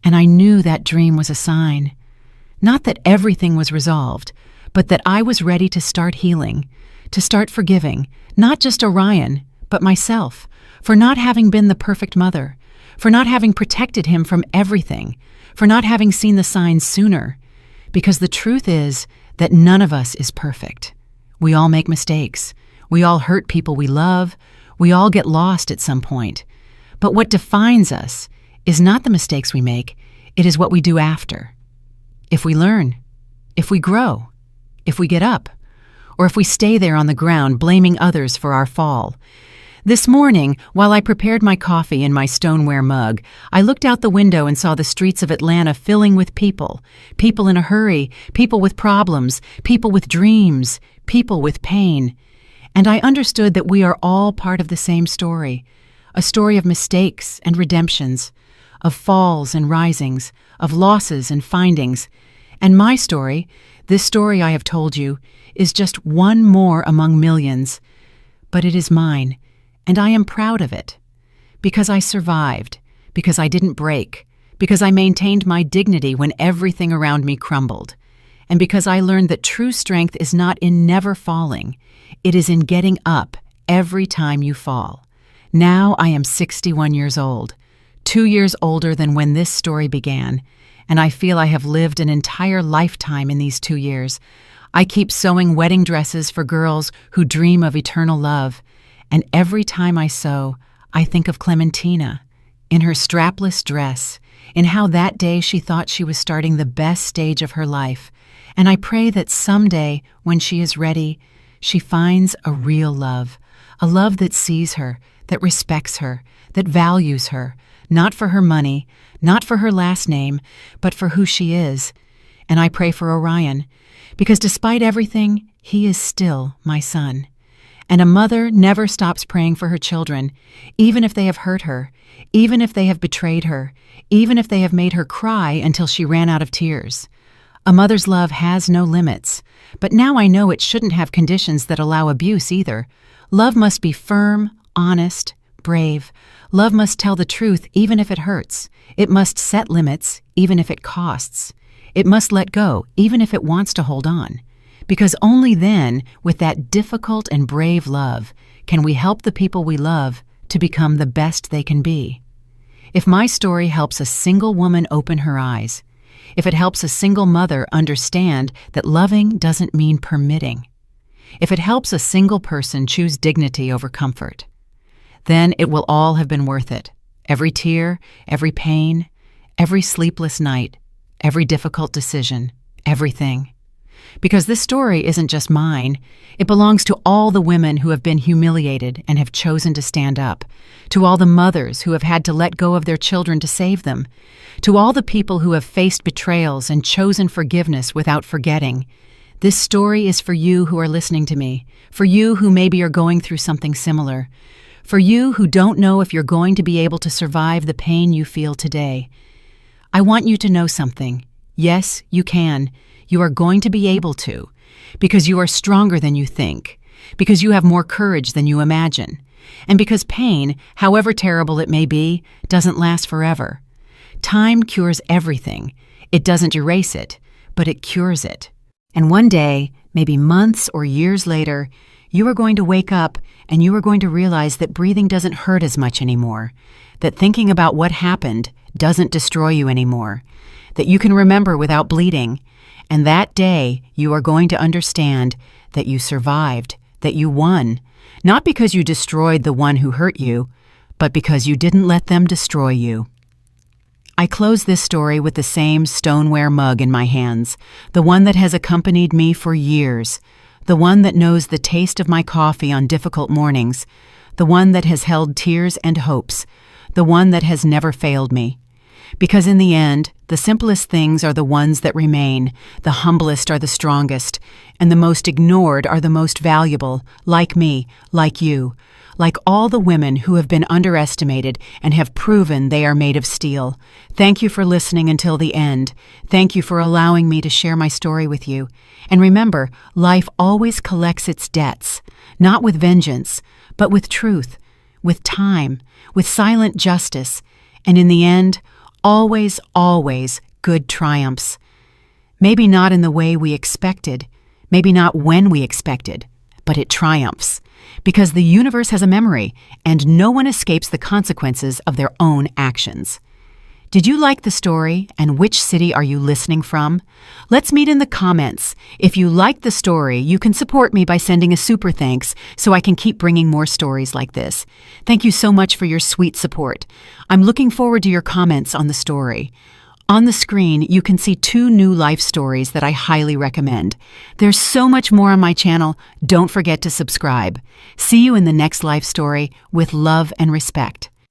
and I knew that dream was a sign. Not that everything was resolved, but that I was ready to start healing, to start forgiving, not just Orion, but myself, for not having been the perfect mother, for not having protected him from everything, for not having seen the signs sooner. Because the truth is that none of us is perfect. We all make mistakes. We all hurt people we love. We all get lost at some point. But what defines us is not the mistakes we make, it is what we do after. If we learn, if we grow, if we get up, or if we stay there on the ground blaming others for our fall. This morning, while I prepared my coffee in my stoneware mug, I looked out the window and saw the streets of Atlanta filling with people. People in a hurry, people with problems, people with dreams, people with pain. And I understood that we are all part of the same story, a story of mistakes and redemptions, of falls and risings, of losses and findings. And my story, this story I have told you, is just one more among millions. But it is mine. And I am proud of it, because I survived, because I didn't break, because I maintained my dignity when everything around me crumbled, and because I learned that true strength is not in never falling, it is in getting up every time you fall. Now I am 61 years old, 2 years older than when this story began, and I feel I have lived an entire lifetime in these 2 years. I keep sewing wedding dresses for girls who dream of eternal love. And every time I sew, I think of Clementina, in her strapless dress, in how that day she thought she was starting the best stage of her life. And I pray that someday, when she is ready, she finds a real love, a love that sees her, that respects her, that values her, not for her money, not for her last name, but for who she is. And I pray for Orion, because despite everything, he is still my son. And a mother never stops praying for her children, even if they have hurt her, even if they have betrayed her, even if they have made her cry until she ran out of tears. A mother's love has no limits, but now I know it shouldn't have conditions that allow abuse either. Love must be firm, honest, brave. Love must tell the truth even if it hurts. It must set limits even if it costs. It must let go even if it wants to hold on. Because only then, with that difficult and brave love, can we help the people we love to become the best they can be. If my story helps a single woman open her eyes, if it helps a single mother understand that loving doesn't mean permitting, if it helps a single person choose dignity over comfort, then it will all have been worth it. Every tear, every pain, every sleepless night, every difficult decision, everything. Because this story isn't just mine. It belongs to all the women who have been humiliated and have chosen to stand up, to all the mothers who have had to let go of their children to save them, to all the people who have faced betrayals and chosen forgiveness without forgetting. This story is for you who are listening to me, for you who maybe are going through something similar, for you who don't know if you're going to be able to survive the pain you feel today. I want you to know something. Yes, you can. You are going to be able to, because you are stronger than you think, because you have more courage than you imagine, and because pain, however terrible it may be, doesn't last forever. Time cures everything. It doesn't erase it, but it cures it. And one day, maybe months or years later, you are going to wake up and you are going to realize that breathing doesn't hurt as much anymore, that thinking about what happened doesn't destroy you anymore, that you can remember without bleeding. And that day, you are going to understand that you survived, that you won, not because you destroyed the one who hurt you, but because you didn't let them destroy you. I close this story with the same stoneware mug in my hands, the one that has accompanied me for years, the one that knows the taste of my coffee on difficult mornings, the one that has held tears and hopes, the one that has never failed me. Because in the end, the simplest things are the ones that remain, the humblest are the strongest, and the most ignored are the most valuable, like me, like you, like all the women who have been underestimated and have proven they are made of steel. Thank you for listening until the end. Thank you for allowing me to share my story with you. And remember, life always collects its debts, not with vengeance, but with truth, with time, with silent justice, and in the end, always, always good triumphs. Maybe not in the way we expected, maybe not when we expected, but it triumphs. Because the universe has a memory, and no one escapes the consequences of their own actions. Did you like the story, and which city are you listening from? Let's meet in the comments. If you liked the story, you can support me by sending a super thanks so I can keep bringing more stories like this. Thank you so much for your sweet support. I'm looking forward to your comments on the story. On the screen, you can see 2 new life stories that I highly recommend. There's so much more on my channel. Don't forget to subscribe. See you in the next life story with love and respect.